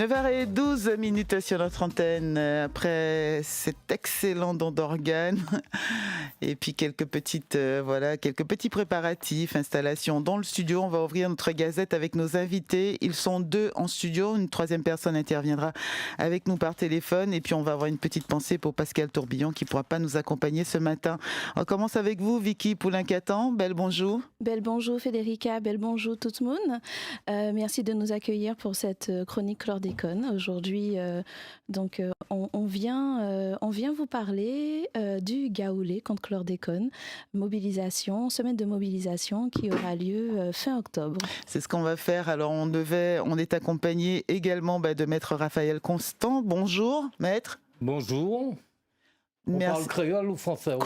9h12 sur notre antenne, après cet excellent don d'organes et puis quelques petits préparatifs, installations dans le studio. On va ouvrir notre gazette avec nos invités. Ils sont 2 en studio, une 3e personne interviendra avec nous par téléphone et puis on va avoir une petite pensée pour Pascal Tourbillon qui ne pourra pas nous accompagner ce matin. On commence avec vous, Vicky Poulin-Catan. Bel bonjour. Bel bonjour Federica, bel bonjour tout le monde. Merci de nous accueillir pour cette chronique chlordécone. Aujourd'hui, on vient vous parler du Gaoulé contre chlordécone, semaine de mobilisation qui aura lieu fin octobre. C'est ce qu'on va faire. Alors on est accompagné également de maître Raphaël Constant. Bonjour maître. Bonjour. On parle créole ou français?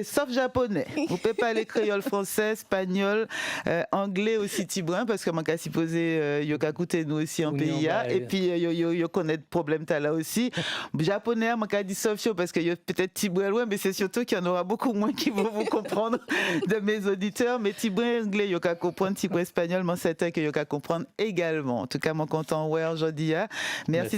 Sauf japonais. Vous pouvez parler créole, français, espagnol, anglais aussi tibouin, parce que moi, quand supposé, yoka koute nous aussi en PIA, et puis yo connaît problème là aussi. Japonais, moi, quand dit sauf chaud, parce que peut-être tibouin loin, mais c'est surtout qu'il y en aura beaucoup moins qui vont vous comprendre de mes auditeurs. Mais tibouin anglais, yoka comprendre, tibouin espagnol, moi, c'est que yoka comprendre également. En tout cas, mon content, ouais, aujourd'hui. Merci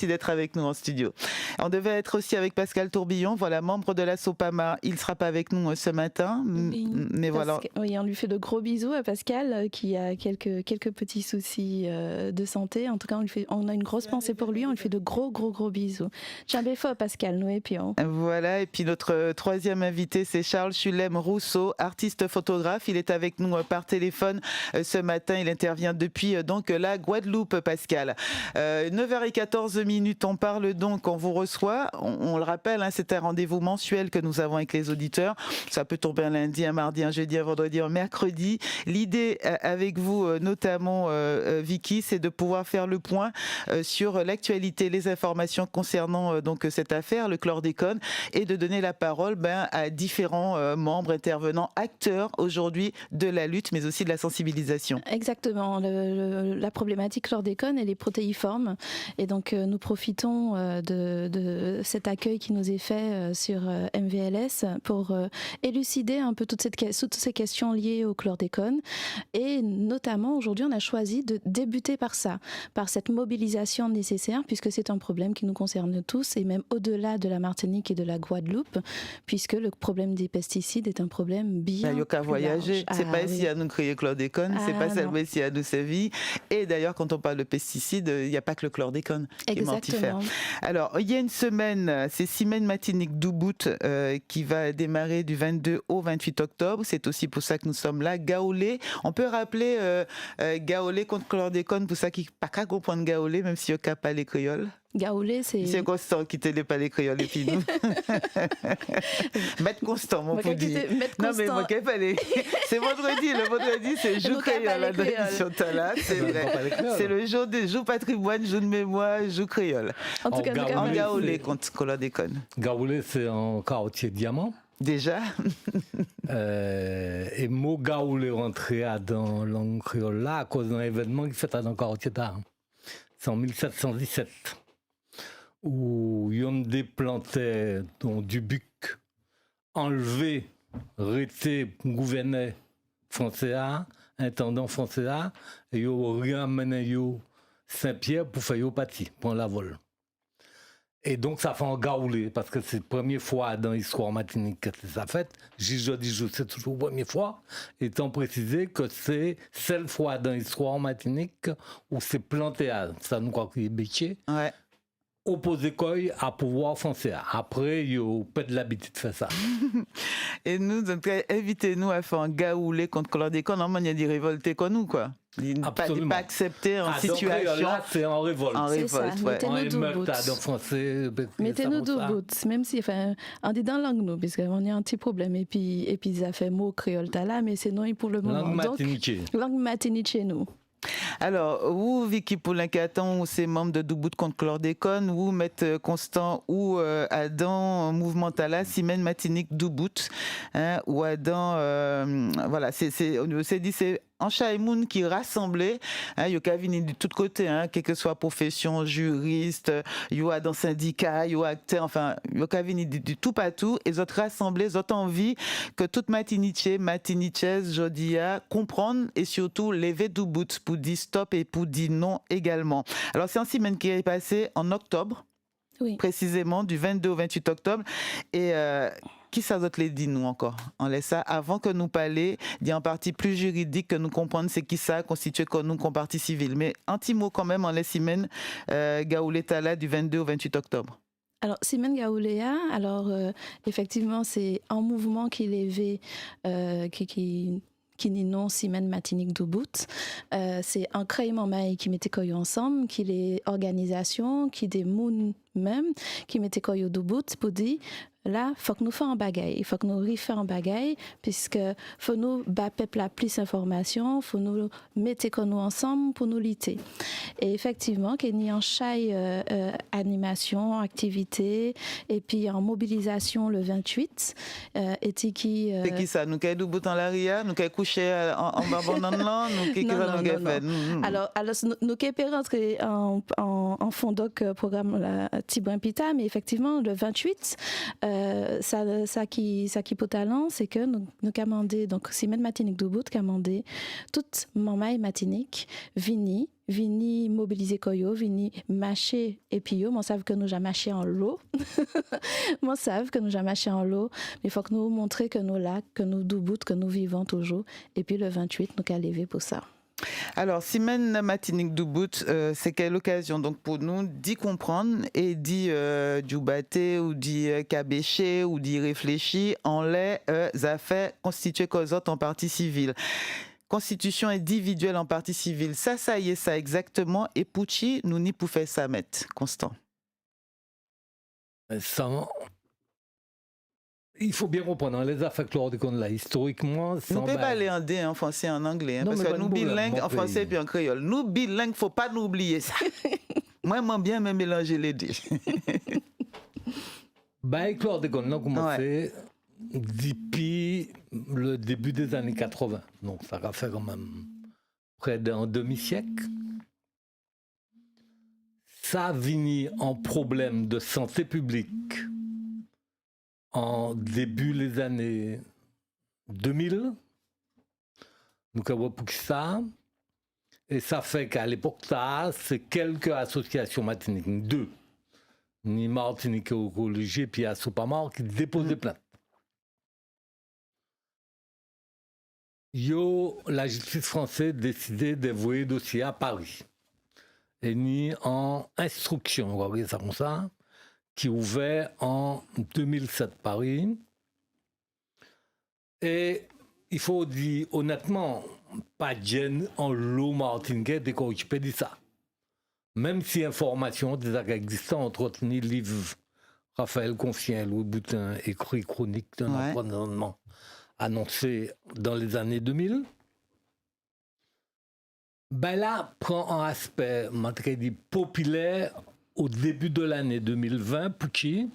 d'être avec nous en studio. On devait être aussi avec Pascal Tourbillon, voilà, membre de la SOPAMA. Il ne sera pas avec nous ce matin, mais voilà. Oui, on lui fait de gros bisous à Pascal qui a quelques petits soucis de santé. En tout cas, on a une grosse pensée pour lui. On lui fait de gros bisous. Jamais fort Pascal, nous et puis Voilà, et puis notre 3e invité, c'est Charles Chulem Rousseau, artiste photographe. Il est avec nous par téléphone ce matin. Il intervient depuis donc la Guadeloupe, Pascal. 9h14, on parle donc, on vous reçoit. On le rappelle, c'est un rendez-vous mensuel que nous avons avec les auditeurs. Ça peut tomber un lundi, un mardi, un jeudi, un vendredi, un mercredi. L'idée avec vous, notamment Vicky, c'est de pouvoir faire le point sur l'actualité, les informations concernant donc cette affaire, le chlordécone, et de donner la parole à différents membres, intervenants, acteurs aujourd'hui de la lutte, mais aussi de la sensibilisation. Exactement. La problématique chlordécone, elle est protéiforme, et donc nous profitons de cet accueil qui nous est fait sur MVLS pour élucider un peu toutes ces questions liées au chlordécone. Et notamment, aujourd'hui, on a choisi de débuter par cette mobilisation nécessaire, puisque c'est un problème qui nous concerne tous, et même au-delà de la Martinique et de la Guadeloupe, puisque le problème des pesticides est un problème bien plus large. Voyager. C'est pas ici à nous créer chlordécone, c'est pas seulement ici à nous sévir. Et d'ailleurs, quand on parle de pesticides, il n'y a pas que le chlordécone qui est mortifère. Alors, il y a une semaine, c'est Semaine Matinique d'Ubud qui va démarrer du 22 au 28 octobre. C'est aussi pour ça que nous sommes là. Gaoulé, on peut rappeler Gaoulé contre chlordécone, pour ça qui pas qu'à comprendre Gaoulé, même si on n'a pas les créoles. Gaoulé, c'est... C'est Constant qui te pas les créoles et puis nous. Maître Constant, mon pour dire. Non, mais moi, qu'est-ce que c'est vendredi. Le vendredi, c'est le jour créole à l'émission Tala. C'est vrai. C'est le jour des jour patrimoine, jour de mémoire, jour créole. En tout cas, en Gaoulé contre chlordécone. Gaoulé, c'est un quartier diamant. Déjà. Et mot Gaoulé rentré dans la langue créole là à cause d'un événement qui fait dans le quartier d'art. C'est en 1717. Où Yom déplantait du buc, enlevé, arrêté, gouverneur français, intendant français, et il ramené Saint-Pierre pour faire le parti, pour la vol. Et donc ça fait un gaoulé, parce que c'est la première fois dans l'histoire matinique que ça fait. C'est toujours la première fois, étant précisé que c'est seule fois dans l'histoire matinique où c'est planté à, ça nous croit qu'il est béché. Ouais. Opposé quoi à pouvoir français. Après, il n'y a pas de l'habitude de faire ça. Et nous, donc, invitez-nous à faire un gaoulé contre chlordécone. On a dit révolter comme nous, quoi. Absolument. Pas accepter en situation. Donc, là, c'est en révolte. En révolte, ça. ouais. En émeute, en français. Mettez-nous deux bouts, même si, enfin, on dit dans la langue, nous, parce qu'on a un petit problème. Et puis, ça fait mot créole, là, mais c'est non pour le moment. Langue matinique. Langue matinique chez nous. Alors, vous, Vicky Poulin-Catan, ou c'est membre de Dubud contre chlordécone, ou Maître Constant, ou Adam, Mouvement Tala, Semaine Matinique Dubud, ou Adam, voilà, on s'est dit, c'est en Chaïmoun qui rassemblait, hein, yo ka vini de tous côtés, hein, quelle que soit profession, juriste, yo a dans syndicat, yo acteur, enfin, yo ka vini du tout partout, et autres rassemblés, autres envie que toute matinichaise, jodia, comprendre et surtout lever du bout pour dire stop et pour dire non également. Alors c'est un semaine qui est passé en octobre, Oui. précisément du 22 au 28 octobre, et qui ça d'autre les dit nous encore? On laisse ça avant que nous parler d'une partie plus juridique, que nous comprendre c'est qui ça constitue comme nous comme partie civile. Mais un petit mot quand même en laisse semaine Gaouleta là du 22 au 28 octobre. Alors, Simone Gaouléa, effectivement, c'est un mouvement qui levait, qui n'est non Simone Matinique Doubout. C'est un créement maï qui mettait quoi ensemble, qui les organisations, qui des moun même, qui mettait quoi Doubout pour dire, là, faut que nous fassions un bagaille, il faut que nous refassions un bagaille, puisque faut nous battre peuple plus d'informations, faut nous mettre nous ensemble pour nous lutter. Et effectivement, qu'il y a en chaille animation, activité, et puis en mobilisation le 28, et qui. C'est qui ça? Nous avons du bout en l'arrière, nous avons couché en bas là, nous avons fait. Alors, nous avons rentré en fond doc programme Tibouin Pita, mais effectivement, le 28, ça qui peut talent, c'est que nous commandé, donc Simone Matinique Doubout commandé toute maman matinique, vini mobiliser koyo, vini mâcher et puis yo, moi savent que nous jamais mâché en l'eau. Moi savent que nous jamais mâché en l'eau, mais il faut que nous montrer que nous là, que nous Doubout, que nous vivons toujours. Et puis le 28, nous qu'à lever pour ça. Alors, Simone Matinique Doubout, c'est quelle occasion donc pour nous d'y comprendre et d'y djoubater ou d'y cabécher ou d'y réfléchir en les affaires constituées causantes en partie civile. Constitution individuelle en partie civile, ça y est, ça exactement. Et Pouchi, nous n'y pouvons ça mettre, Constant. Il faut bien comprendre, les affaires chlordécone là, historiquement... Nous ne pouvons pas aller en dé, en français, en anglais, hein, parce que nous bilingues en français et en créole. Nous bilingues, il ne faut pas nous oublier ça. Moi, j'aime bien me mélanger les deux. Le chlordécone a commencé depuis le début des années 80. Donc ça va faire quand même près d'un demi-siècle. Ça a fini en problème de santé publique en début des années 2000, nous avons pour ça, et ça fait qu'à l'époque, c'est quelques associations matiniques, deux, ni Martinique Écologie, puis à Soupamar, qui déposaient plainte. La justice française décidait d'envoyer le dossier à Paris, et ni en instruction, on va dire ça comme ça, qui ouvert en 2007 Paris. Et il faut dire honnêtement, pas de gêne en l'eau martiniquais dès qu'on peut dire ça. Même si information des actes existants, entre autres, ni livre Raphaël Confien, Louis Boutin, écrit chronique d'un environnement annoncé dans les années 2000, ben là, prend un aspect, populaire au début de l'année 2020, pour qui?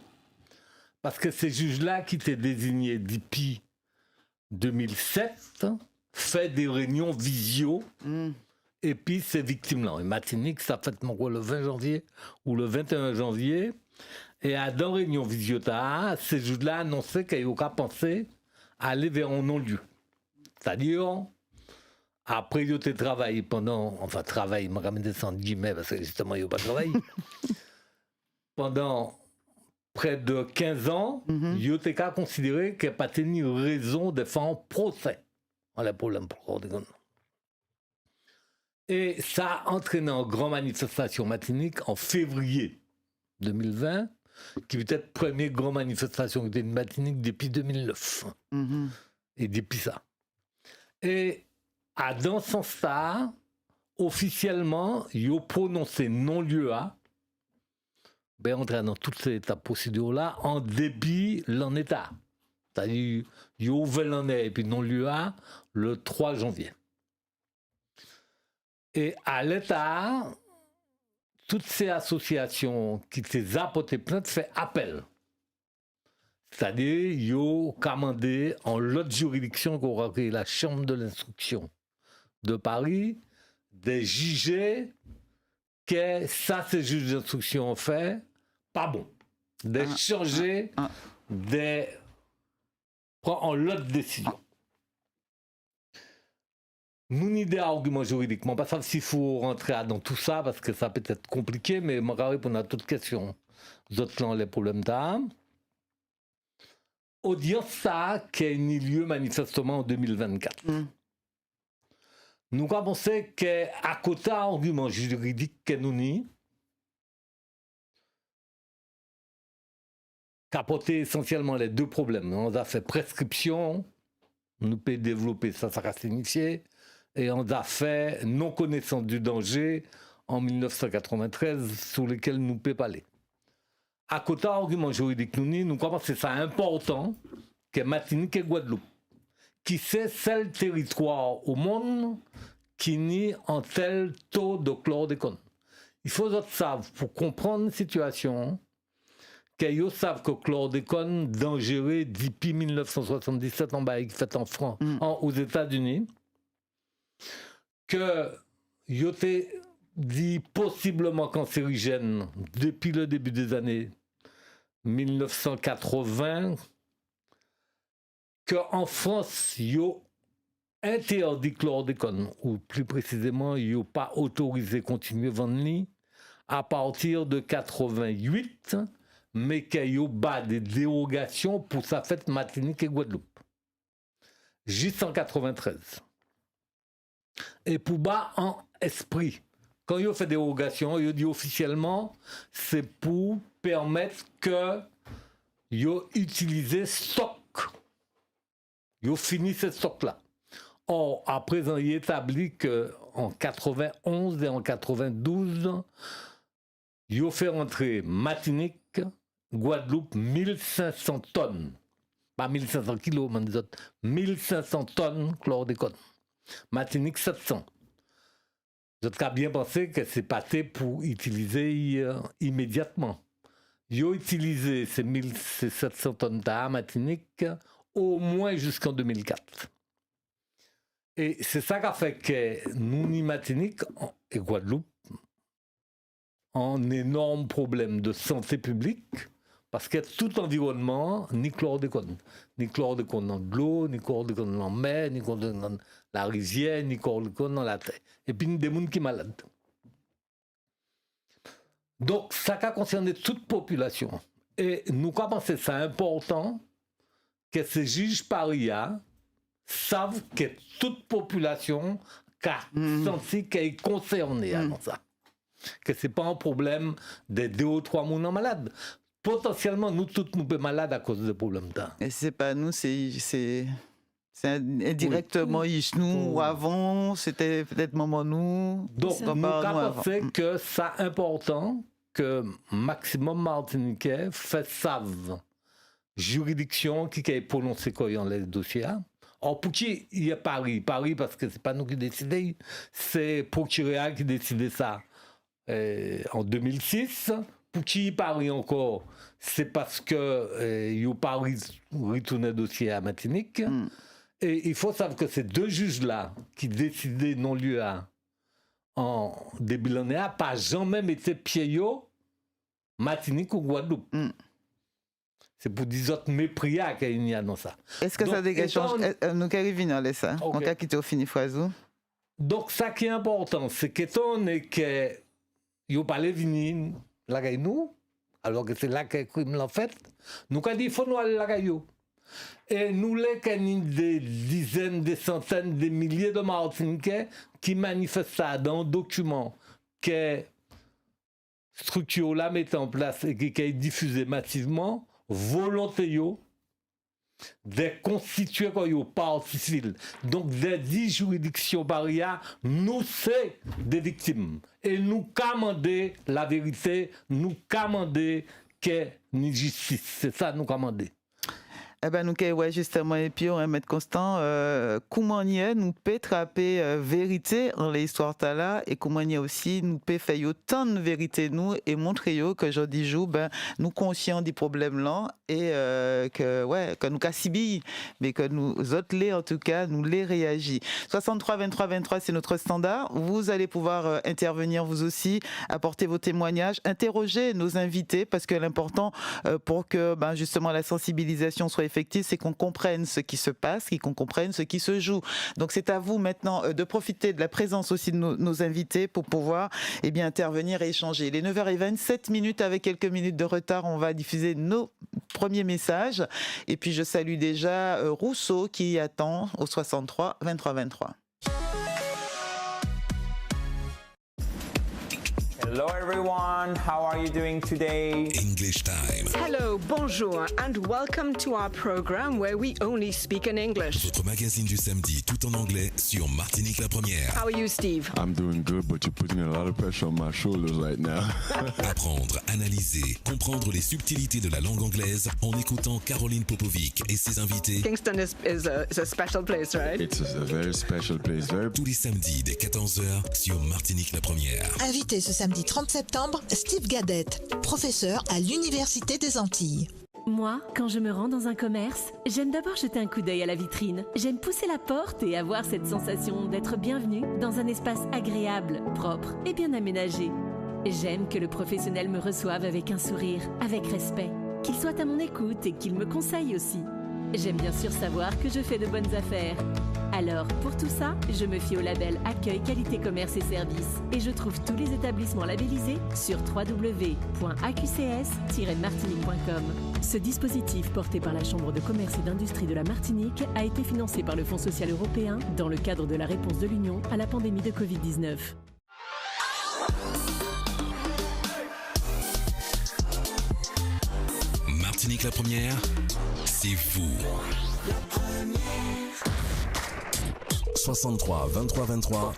Parce que ces juges-là qui étaient désignés depuis 2007 fait des réunions visio et puis ces victimes-là. Et Matinique, ça fait le 20 janvier ou le 21 janvier. Et à dans réunion visio, ces juges-là annonçaient qu'il y a pensé à aller vers un non-lieu. C'est-à-dire, après, ils ont travaillé pendant, enfin, travail, je vais mettre ça en guillemets parce que justement, ils n'ont pas travaillé. Pendant près de 15 ans, ils ont considéré qu'il n'y a pas tenu raison de faire un procès. Voilà le problème pour le Et ça a entraîné une grande manifestation matinique en février 2020, qui peut être la première grande manifestation qui était une matinique depuis 2009. Et depuis ça. Et dans ce sens-là, officiellement, ils ont prononcé non-lieu à, ben, entrer dans toute cette procédure-là en début l'en état. C'est-à-dire, ils ont ouvert l'en et puis non-lieu à le 3 janvier. Et à l'état, toutes ces associations qui s'est apporté plainte fait appel. C'est-à-dire, ils ont commandé en l'autre juridiction qu'on aura créé la chambre de l'instruction de Paris de juger que ça, ces juges d'instruction ont fait, pas bon. De changer, de prendre l'autre décision. Nous n'avons des arguments juridiquement, pas ça s'il faut rentrer dans tout ça, parce que ça peut être compliqué, mais je vais répondre à toutes questions. D'autres les problèmes d'âme. Audience ça qui a eu lieu manifestement en 2024. Nous avons pensé qu'à côté d'arguments juridiques que nous avons, qu'apporter essentiellement les deux problèmes. On a fait prescription, nous pouvons développer ça, ça va signifier, et on a fait non-connaissance du danger en 1993, sur lesquels nous pouvons parler. À côté d'arguments juridiques, nous avons pensé ça important que Martinique et Guadeloupe, qui c'est seul territoire au monde qui nie un tel taux de chlordécone. Il faut que savent, pour comprendre la situation, qu'ils savent que le chlordécone dangereux depuis 1977 en bas, fait en France, aux États-Unis, que il était dit possiblement cancérigène depuis le début des années 1980, qu'en France, il y a interdit chlordécone, ou plus précisément, il n'y a pas autorisé continuer à vendre à partir de 88, mais qu'il y a des dérogations pour sa fête Martinique et Guadeloupe. Jusqu'en 93. Et pour bas en esprit, quand il fait des dérogations, il dit officiellement, c'est pour permettre que il utilise stock. Il finit ce stock-là. Or, à présent, il est établi qu'en 91 et en 92, il a fait rentrer Martinique, Guadeloupe, 1500 tonnes. Pas 1500 kilos, mais 1500 tonnes chlordécone. Martinique, 700. Vous avez bien pensé que c'est passé pour utiliser immédiatement. Ils ont utilisé ces 700 tonnes à Martinique au moins jusqu'en 2004. Et c'est ça qui a fait que nous, ni Martinique et Guadeloupe, un énorme problème de santé publique, parce que tout environnement, ni chlordécone dans l'eau, ni chlordécone dans la mer, ni chlordécone dans la rivière, ni chlordécone dans la terre. Et puis, il y a des gens qui sont malades. Donc, ça a concerné toute population. Et nous pensons que c'est important que ces juges paria savent que toute population senti qu'elle est concernée dans ça. Que ce n'est pas un problème de 2 ou 3 personnes malades. Potentiellement, nous tous nous sommes malades à cause de problèmes là. Et c'est pas nous, c'est indirectement nous ou avant, c'était peut-être maman nous. Donc, nous pensons que c'est important que maximum Martiniquais fait savent juridiction qui a prononcé quoi dans les dossiers. Or, pour qui il y a Paris parce que c'est pas nous qui décidons, c'est procureur qui décidait ça en 2006. Pour qui Paris encore, c'est parce que il y a Paris retourné le dossier à Martinique. Et il faut savoir que ces deux juges-là qui décidaient non-lieu en début de l'année, pas jamais été pieds Martinique ou Guadeloupe. C'est pour dire autres mépris qu'il y a dans ça. Est-ce que donc, ça dégage nous arrivons à ça? On a quitté au fini Froisou. Donc, ça qui est important, c'est qu'étant donné que il n'y a pas les vignes, la nous, alors que c'est là que le crime l'a fait, nous avons dit qu'il faut nous aller la gaillot. Et nous avons des dizaines, des centaines, des milliers de Martiniquais qui manifestent ça dans un document que structure là met en place et qui est diffusé massivement, volontairement, des constitués comme yo partie civile. Donc des 10 juridictions barrières, nous c'est des victimes. Et nous commander la vérité, nous commander que ni justice. C'est ça nous commander. Eh ben, nous, ouais, justement, et puis, on va mettre constant, comment y est, nous peut trapper vérité en l'histoire là, et comment y est aussi, nous peut faire autant de vérité, nous, et montrer que je dis, ben, nous conscients des problèmes là, et que nous cassibille, mais que nous autres, en tout cas, nous les réagit. 63 23 23, c'est notre standard. Vous allez pouvoir intervenir, vous aussi, apporter vos témoignages, interroger nos invités, parce que l'important pour que, ben, justement, la sensibilisation soit effective, c'est qu'on comprenne ce qui se passe, qu'on comprenne ce qui se joue. Donc c'est à vous maintenant de profiter de la présence aussi de nos invités pour pouvoir intervenir et échanger. Il est 9h27 avec quelques minutes de retard, on va diffuser nos premiers messages. Et puis je salue déjà Rousseau qui attend au 63 23 23. Hello everyone, how are you doing today? English Time. Hello, bonjour, and welcome to our program where we only speak in English. Votre magazine du samedi tout en anglais sur Martinique la Première. How are you, Steve? I'm doing good, but you're putting a lot of pressure on my shoulders right now. Apprendre, analyser, comprendre les subtilités de la langue anglaise en écoutant Caroline Popovic et ses invités. Kingston is a special place, right? It's a very special place. Tous les samedis dès 14h sur Martinique la Première. Invité ce samedi 30 septembre, Steve Gadette, professeur à l'Université des Antilles. Moi, quand je me rends dans un commerce, j'aime d'abord jeter un coup d'œil à la vitrine. J'aime pousser la porte et avoir cette sensation d'être bienvenue dans un espace agréable, propre et bien aménagé. J'aime que le professionnel me reçoive avec un sourire, avec respect, qu'il soit à mon écoute et qu'il me conseille aussi. J'aime bien sûr savoir que je fais de bonnes affaires. Alors, pour tout ça, je me fie au label Accueil Qualité Commerce et Services et je trouve tous les établissements labellisés sur www.aqcs-martinique.com. Ce dispositif porté par la Chambre de commerce et d'industrie de la Martinique a été financé par le Fonds social européen dans le cadre de la réponse de l'Union à la pandémie de Covid-19. Martinique la Première, c'est vous. 63 23 23.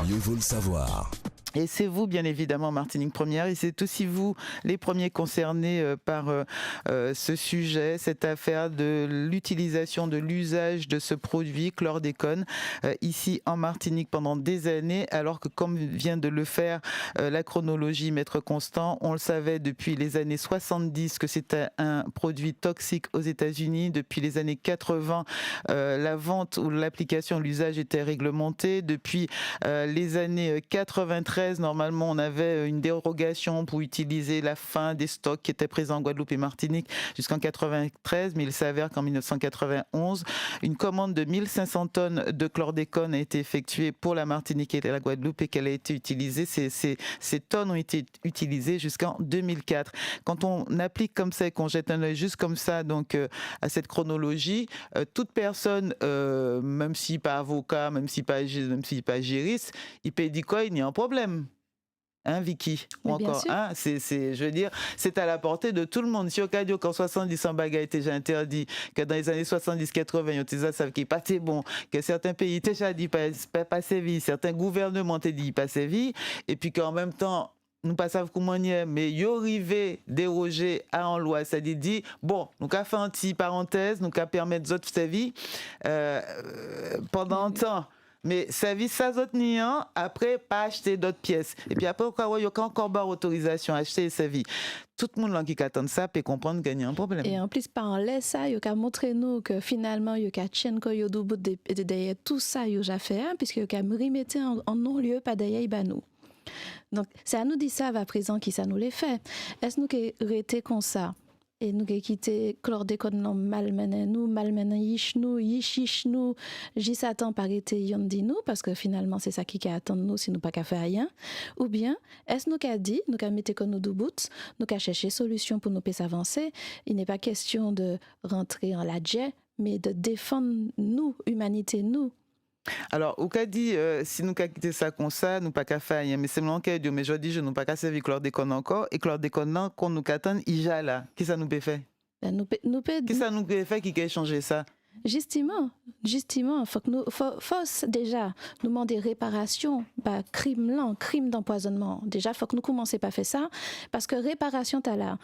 Mieux vaut le savoir. Et c'est vous, bien évidemment, Martinique Première, et c'est aussi vous, les premiers concernés par ce sujet, cette affaire de l'utilisation, de l'usage de ce produit chlordécone ici en Martinique pendant des années, alors que comme vient de le faire la chronologie Maître Constant, on le savait depuis les années 70 que c'était un produit toxique aux États-Unis. Depuis les années 80, la vente ou l'application, l'usage était réglementé. Depuis les années 93, normalement, on avait une dérogation pour utiliser la fin des stocks qui étaient présents en Guadeloupe et Martinique jusqu'en 93, mais il s'avère qu'en 1991, une commande de 1500 tonnes de chlordécone a été effectuée pour la Martinique et la Guadeloupe et qu'elle a été utilisée. Ces tonnes ont été utilisées jusqu'en 2004. Quand on applique comme ça et qu'on jette un œil juste comme ça donc à cette chronologie, toute personne, même si pas avocat, même si pas juriste, il peut dire quoi, il y a un problème. Hein, Vicky? Ou encore, hein, je veux dire, c'est à la portée de tout le monde. Si au cas où qu'en 70, un bagage était déjà interdit, que dans les années 70-80, ils savent qu'il n'est pas très bon, que certains pays étaient déjà dit pas sévi, certains gouvernements étaient dit pas sévi, et puis qu'en même temps, nous pas savons comment y est, mais y arrivé déroger à en loi, c'est-à-dire dit bon, nous avons fait une petite parenthèse, nous avons permettre d'autres sévi pendant un temps. Mais service ça autres niant, après pas acheter d'autres pièces. Et puis après il y a encore barre autorisation à acheter ces vies. Tout le monde qui attend ça peut comprendre qu'il y a un problème. Et en plus par en laisse ça, il y a montré nous que finalement il y a tien ko yo do bout de tout ça il a fait puisque il y a remettre en non lieu pas d'ailleurs nous. Donc c'est à nous dire ça à présent qui ça nous les fait. Est-ce nous qui rester comme ça? Et nous qui quitté chlordécone non malmené yish nous j'attends par été yon dit nous parce que finalement c'est ça qui attend nous si nous pas qu'à faire rien ou bien est-ce nous qu'a dit nous qu'a mettre que nous deux bouts nous qu'a chercher solution pour nous puisse avancer. Il n'est pas question de rentrer en la jet mais de défendre nous humanité nous. Alors, au cas dit, si nous quittons ça comme ça, nous pas qu'à faire, mais c'est mon cas, mais je dis, je nous pas qu'à servir chlordécone encore, et chlordécone, quand nous attend, il y a là. Qui ça nous peut faire? Nous peut Qui ça nous peut faire qui a changé ça? Justement, faut déjà nous demander réparation, crime d'empoisonnement. Déjà, faut que nous commencions pas faire ça, parce que réparation t'as là,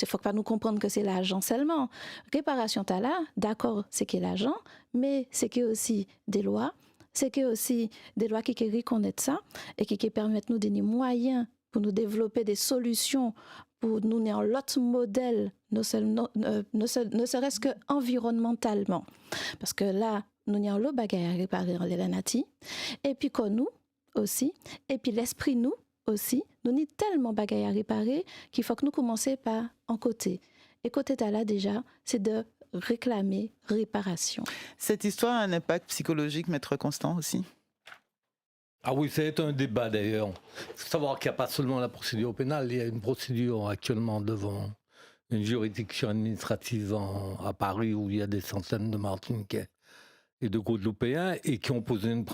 faut pas nous comprendre que c'est l'agent seulement. Réparation t'as là, d'accord, c'est qu'il est l'agent, mais c'est qu'il y a aussi des lois, c'est qu'il y a aussi des lois qui reconnaissent ça et qui permettent nous des moyens pour nous développer des solutions pour nous donner l'autre modèle, ne serait-ce que environnementalement. Parce que là, nous avons le bagage à réparer en l'Elanati, et puis qu'on nous aussi, et puis l'esprit nous aussi, nous avons tellement bagage à réparer qu'il faut que nous commencions par en côté. Et côté là déjà, c'est de réclamer réparation. Cette histoire a un impact psychologique, Maître Constant, aussi? Ah oui, c'est un débat d'ailleurs. Il faut savoir qu'il n'y a pas seulement la procédure pénale, il y a une procédure actuellement devant une juridiction administrative à Paris où il y a des centaines de Martiniquais et de Guadeloupéens et qui ont posé une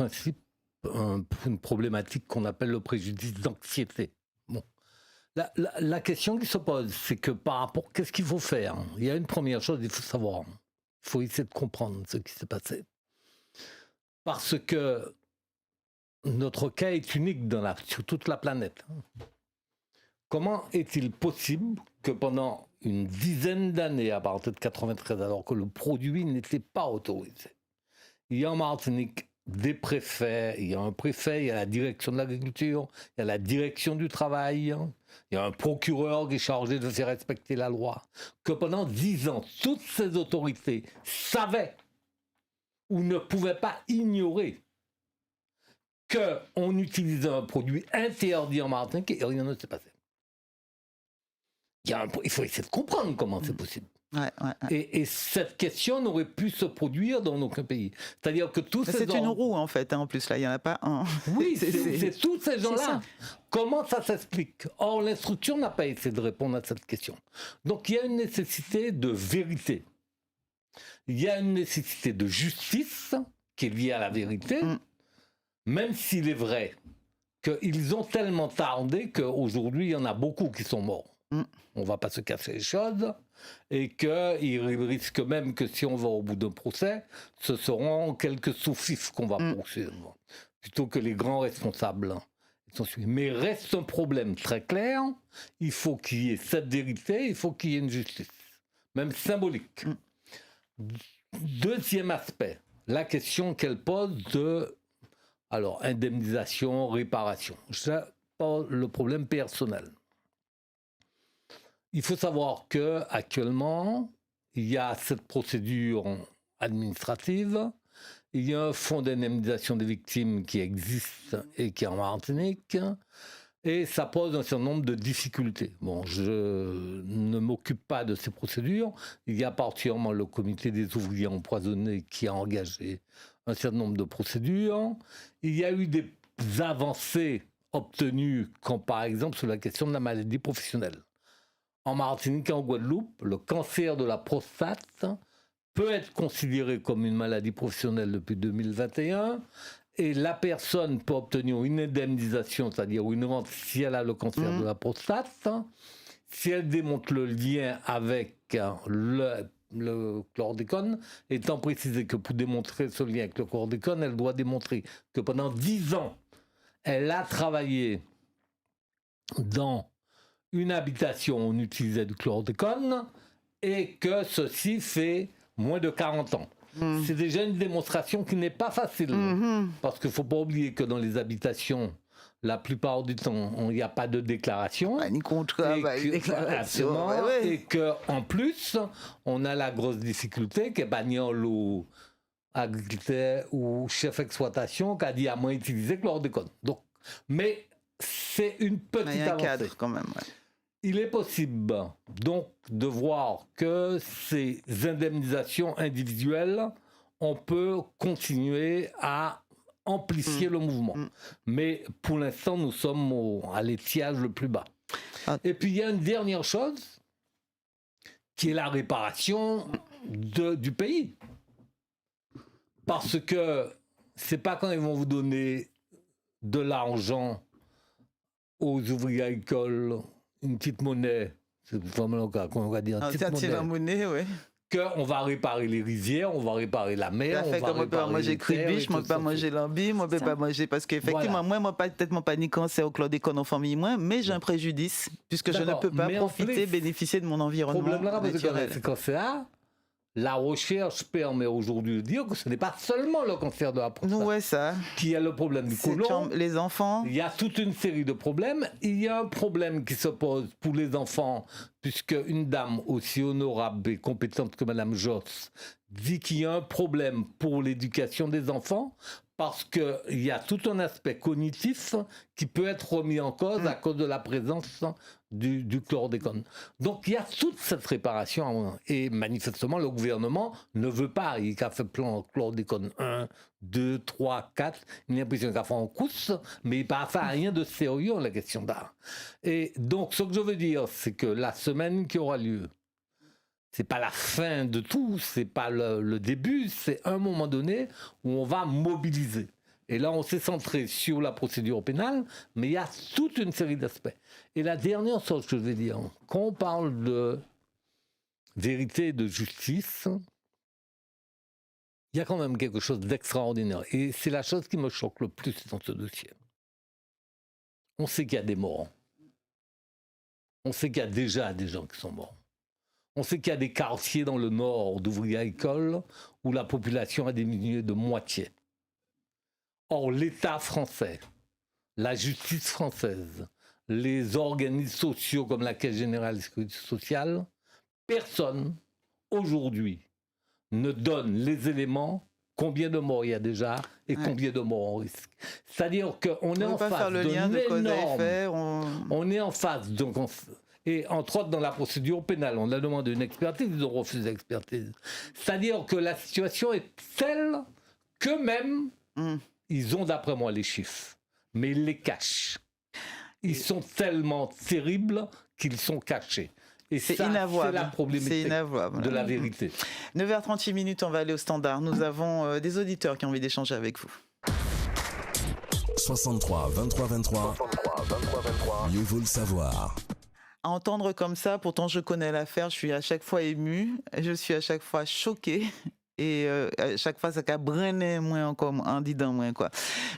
problématique qu'on appelle le préjudice d'anxiété. Bon. La question qui se pose, c'est que par rapport, qu'est-ce qu'il faut faire? Il y a une première chose, il faut savoir. Il faut essayer de comprendre ce qui s'est passé. Parce que notre cas est unique sur toute la planète. Comment est-il possible que pendant une dizaine d'années, à partir de 93, alors que le produit n'était pas autorisé, il y a en Martinique des préfets, il y a un préfet, il y a la direction de l'agriculture, il y a la direction du travail, il y a un procureur qui est chargé de faire respecter la loi, que pendant 10 ans, toutes ces autorités savaient ou ne pouvaient pas ignorer qu'on utilisait un produit interdit en Martinique et rien ne s'est passé. Il faut essayer de comprendre comment c'est possible. Ouais. Et cette question n'aurait pu se produire dans aucun pays. C'est-à-dire que tous ces gens... C'est une roue, en fait, en plus, là, il n'y en a pas un. Oui, c'est tous ces gens-là. Comment ça s'explique? Or, l'instruction n'a pas essayé de répondre à cette question. Donc, il y a une nécessité de vérité. Il y a une nécessité de justice qui est liée à la vérité. Même s'il est vrai qu'ils ont tellement tardé qu'aujourd'hui, il y en a beaucoup qui sont morts. On ne va pas se casser les choses. Et qu'ils risquent même que si on va au bout d'un procès, ce seront quelques sous-fifs qu'on va poursuivre. Plutôt que les grands responsables. Mais reste un problème très clair. Il faut qu'il y ait cette vérité, il faut qu'il y ait une justice. Même symbolique. Deuxième aspect, la question qu'elle pose de... Alors, indemnisation, réparation. C'est pas le problème personnel. Il faut savoir qu'actuellement, il y a cette procédure administrative, il y a un fonds d'indemnisation des victimes qui existe et qui est en Martinique, et ça pose un certain nombre de difficultés. Bon, je ne m'occupe pas de ces procédures. Il y a particulièrement le comité des ouvriers empoisonnés qui a engagé un certain nombre de procédures. Il y a eu des avancées obtenues, comme par exemple sur la question de la maladie professionnelle. En Martinique et en Guadeloupe, le cancer de la prostate peut être considéré comme une maladie professionnelle depuis 2021 et la personne peut obtenir une indemnisation, c'est-à-dire une rente si elle a le cancer de la prostate, si elle démontre le lien avec le chlordécone, étant précisé que pour démontrer ce lien avec le chlordécone, elle doit démontrer que pendant 10 ans, elle a travaillé dans une habitation où on utilisait du chlordécone et que ceci fait moins de 40 ans. C'est déjà une démonstration qui n'est pas facile. Parce qu'il ne faut pas oublier que dans les habitations, la plupart du temps, il n'y a pas de déclaration. Ni contrat, ni déclaration. Et qu'en plus, on a la grosse difficulté que bagnole ou agriculteur ou chef d'exploitation qui a dit à moins utiliser chlordécone. Donc, mais c'est une petite avancée. Il y a un cadre quand même. Ouais. Il est possible donc de voir que ces indemnisations individuelles, on peut continuer à amplifier le mouvement. Mais pour l'instant, nous sommes à l'étiage le plus bas. Et puis il y a une dernière chose, qui est la réparation du pays. Parce que c'est pas quand ils vont vous donner de l'argent aux ouvriers agricoles, une petite monnaie, c'est vraiment le cas, qu'on va dire. C'est la monnaie, oui. qu'on va réparer les rizières, on va réparer la mer, on va comme on peut pas manger cribiche, on peut pas manger lambi, on peut pas manger parce qu'effectivement moi peut-être mon panique cancer au chlordécone en famille moins, mais j'ai un préjudice puisque je ne peux pas profiter, bénéficier de mon environnement naturel. C'est cancer. La recherche permet aujourd'hui de dire que ce n'est pas seulement le cancer de la prostate qui a le problème du côlon. Les enfants. Il y a toute une série de problèmes. Il y a un problème qui se pose pour les enfants, puisque une dame aussi honorable et compétente que Madame Josse dit qu'il y a un problème pour l'éducation des enfants, parce qu'il y a tout un aspect cognitif qui peut être remis en cause à cause de la présence du chlordécone. Donc il y a toute cette réparation et manifestement le gouvernement ne veut pas. Il a fait plan chlordécone 1, 2, 3, 4. Il a l'impression qu'il a fait en course, mais il n'a pas fait rien de sérieux en la question d'art. Et donc ce que je veux dire, c'est que la semaine qui aura lieu, c'est pas la fin de tout, c'est pas le début, c'est un moment donné où on va mobiliser. Et là, on s'est centré sur la procédure pénale, mais il y a toute une série d'aspects. Et la dernière chose que je vais dire, quand on parle de vérité et de justice, il y a quand même quelque chose d'extraordinaire. Et c'est la chose qui me choque le plus dans ce dossier. On sait qu'il y a des morts. On sait qu'il y a déjà des gens qui sont morts. On sait qu'il y a des quartiers dans le nord d'ouvriers agricoles où la population a diminué de moitié. Or, l'État français, la justice française, les organismes sociaux comme la Caisse générale de sécurité sociale, personne, aujourd'hui, ne donne les éléments, combien de morts il y a déjà et combien de morts en risque. C'est-à-dire qu'on est en face d'un énorme... On est en face d'un... Et entre autres, dans la procédure pénale, on a demandé une expertise, ils ont refusé l'expertise. C'est-à-dire que la situation est telle qu'eux-mêmes, ils ont d'après moi les chiffres, mais ils les cachent. Ils sont tellement terribles qu'ils sont cachés. Et c'est inavouable. C'est la problématique de la vérité. 9h38, on va aller au standard. Nous avons des auditeurs qui ont envie d'échanger avec vous. 63 23 23. Mieux vaut le savoir. À entendre comme ça, pourtant je connais l'affaire, je suis à chaque fois émue, je suis à chaque fois choquée. Et à chaque fois, ça a brûlé moins encore, en disant moins quoi.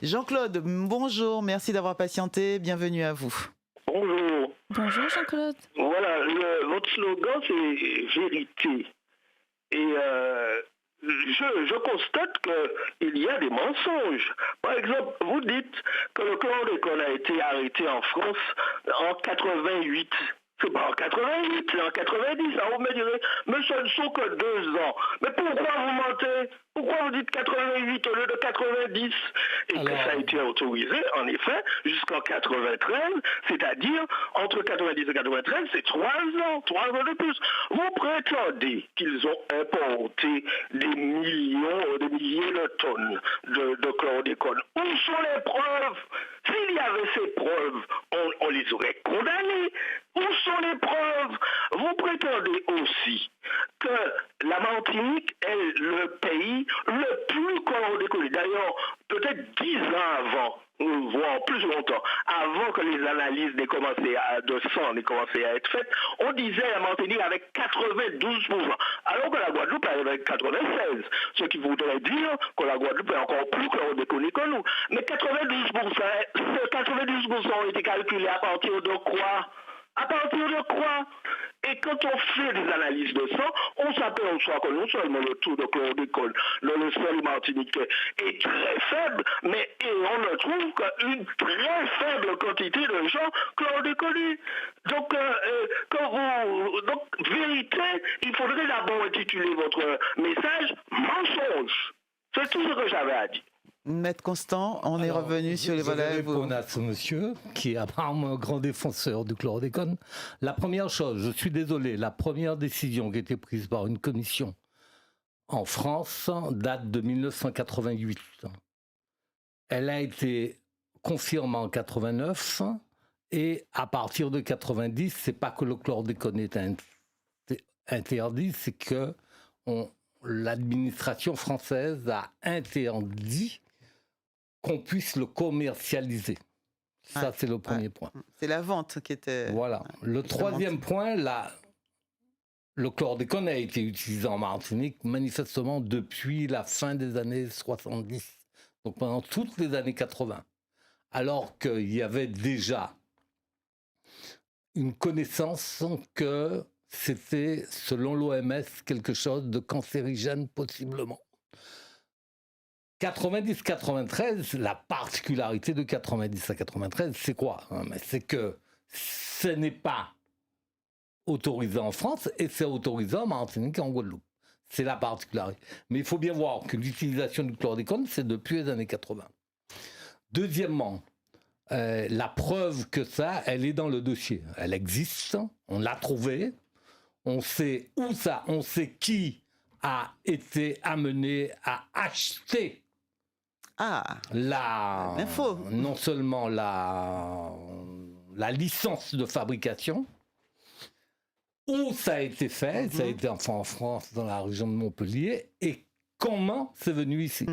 Jean-Claude, bonjour, merci d'avoir patienté, bienvenue à vous. Bonjour. Bonjour Jean-Claude. Voilà, votre slogan c'est vérité. Et je constate qu'il y a des mensonges. Par exemple, vous dites que le chlordécone a été arrêté en France en 88. C'est pas en 88, c'est en 90. Alors vous me direz, mais ce ne sont que 2 ans. Mais pourquoi vous mentez? Pourquoi vous dites 88 au lieu de 90? Et que ça a été autorisé, en effet, jusqu'en 93, c'est-à-dire entre 90 et 93, c'est 3 ans, 3 ans de plus. Vous prétendez qu'ils ont importé des millions, des milliers de tonnes de chlordécone. Où sont les preuves? S'il y avait ces preuves, on les aurait condamnés. Où sont les preuves? Vous prétendez aussi que la Martinique est le pays le plus chlordéconé. D'ailleurs, peut-être 10 ans avant, voire plus longtemps, avant que les analyses de sang aient commencé à être faites, on disait la Martinique avec 92%, alors que la Guadeloupe avait avec 96%, ce qui voudrait dire que la Guadeloupe est encore plus chlordéconée que nous. Mais 92%, ces 92% ont été calculés à partir de quoi? À partir de quoi? Et quand on fait des analyses de sang, on s'aperçoit que non seulement le taux de chlordécone dans le sol martiniquais est très faible, mais on ne trouve qu'une très faible quantité de gens chlordéconés. Donc, donc, vérité, il faudrait d'abord intituler votre message mensonge. C'est tout ce que j'avais à dire. Maître Constant, on est revenu sur les volets. Je vais répondre à ce monsieur, qui est apparemment un grand défenseur du chlordécone. La première chose, je suis désolé, la première décision qui a été prise par une commission en France date de 1988. Elle a été confirmée en 89 et à partir de 90, c'est pas que le chlordécone est interdit, c'est que l'administration française a interdit qu'on puisse le commercialiser. Ça, c'est le premier point. C'est la vente qui était... Voilà. Le troisième point, le chlordécone a été utilisé en Martinique manifestement depuis la fin des années 70, donc pendant toutes les années 80, alors qu'il y avait déjà une connaissance que c'était, selon l'OMS, quelque chose de cancérigène possiblement. 90-93, la particularité de 90 à 93, c'est quoi? C'est que ce n'est pas autorisé en France et c'est autorisé en Martinique et en Guadeloupe. C'est la particularité. Mais il faut bien voir que l'utilisation du chlordécone, c'est depuis les années 80. Deuxièmement, la preuve que ça, elle est dans le dossier. Elle existe, on l'a trouvée, on sait où ça, on sait qui a été amené à acheter non seulement la licence de fabrication, où ça a été fait, ça a été enfin en France, dans la région de Montpellier, et comment c'est venu ici.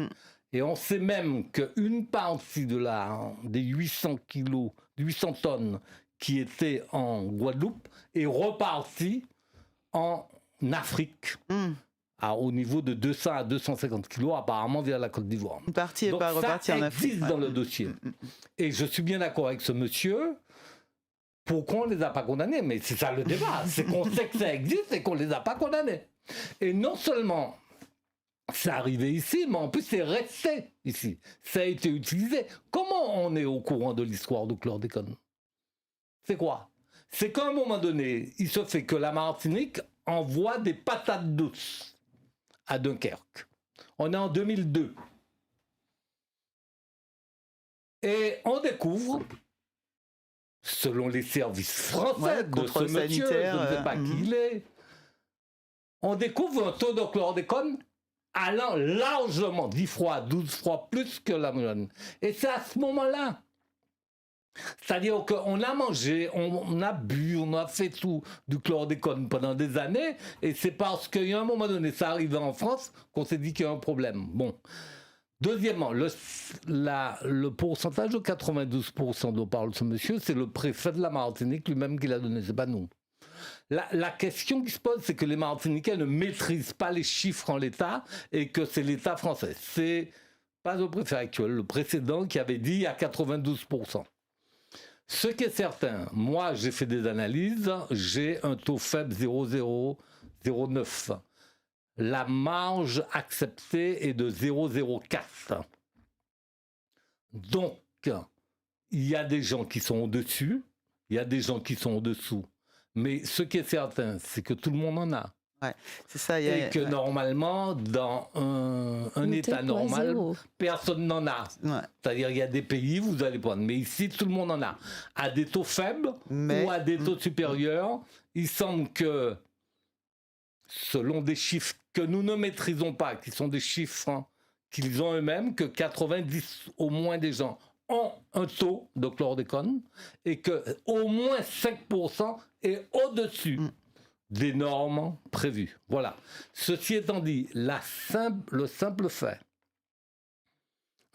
Et on sait même qu'une partie des 800 kilos, 800 tonnes qui étaient en Guadeloupe est repartie en Afrique. Au niveau de 200 à 250 kilos, apparemment via la Côte d'Ivoire. Une partie n'est pas repartie en Afrique. Ça existe dans le dossier. Et je suis bien d'accord avec ce monsieur. Pourquoi on ne les a pas condamnés? Mais c'est ça le débat. C'est qu'on sait que ça existe et qu'on ne les a pas condamnés. Et non seulement c'est arrivé ici, mais en plus c'est resté ici. Ça a été utilisé. Comment on est au courant de l'histoire du chlordécone? C'est quoi? C'est qu'à un moment donné, il se fait que la Martinique envoie des patates douces à Dunkerque. On est en 2002. Et on découvre, selon les services français de ce monsieur, je ne sais pas qui il est, on découvre un taux de chlordécone allant largement 10 fois, 12 fois plus que la moyenne. Et c'est à ce moment-là. C'est-à-dire qu'on a mangé, on a bu, on a fait tout du chlordécone pendant des années, et c'est parce qu'il y a un moment donné, ça arrivait en France, qu'on s'est dit qu'il y a un problème. Bon. Deuxièmement, le pourcentage de 92% dont parle ce monsieur, c'est le préfet de la Martinique lui-même qui l'a donné, c'est pas nous. La question qui se pose, c'est que les Martiniquais ne maîtrisent pas les chiffres en l'état, et que c'est l'État français. C'est pas le préfet actuel, le précédent qui avait dit à 92%. Ce qui est certain, moi j'ai fait des analyses, j'ai un taux faible 0,009. La marge acceptée est de 0,04. Donc, il y a des gens qui sont au-dessus, il y a des gens qui sont au-dessous. Mais ce qui est certain, c'est que tout le monde en a. Ouais, c'est ça. Et que normalement, dans un état normal, personne n'en a. Ouais. C'est-à-dire qu'il y a des pays, vous allez prendre. Mais ici, tout le monde en a. À des taux faibles ou à des taux supérieurs, il semble que, selon des chiffres que nous ne maîtrisons pas, qui sont des chiffres qu'ils ont eux-mêmes, que 90 au moins des gens ont un taux de chlordécone et que au moins 5% est au-dessus des normes prévues. Voilà. Ceci étant dit, le simple fait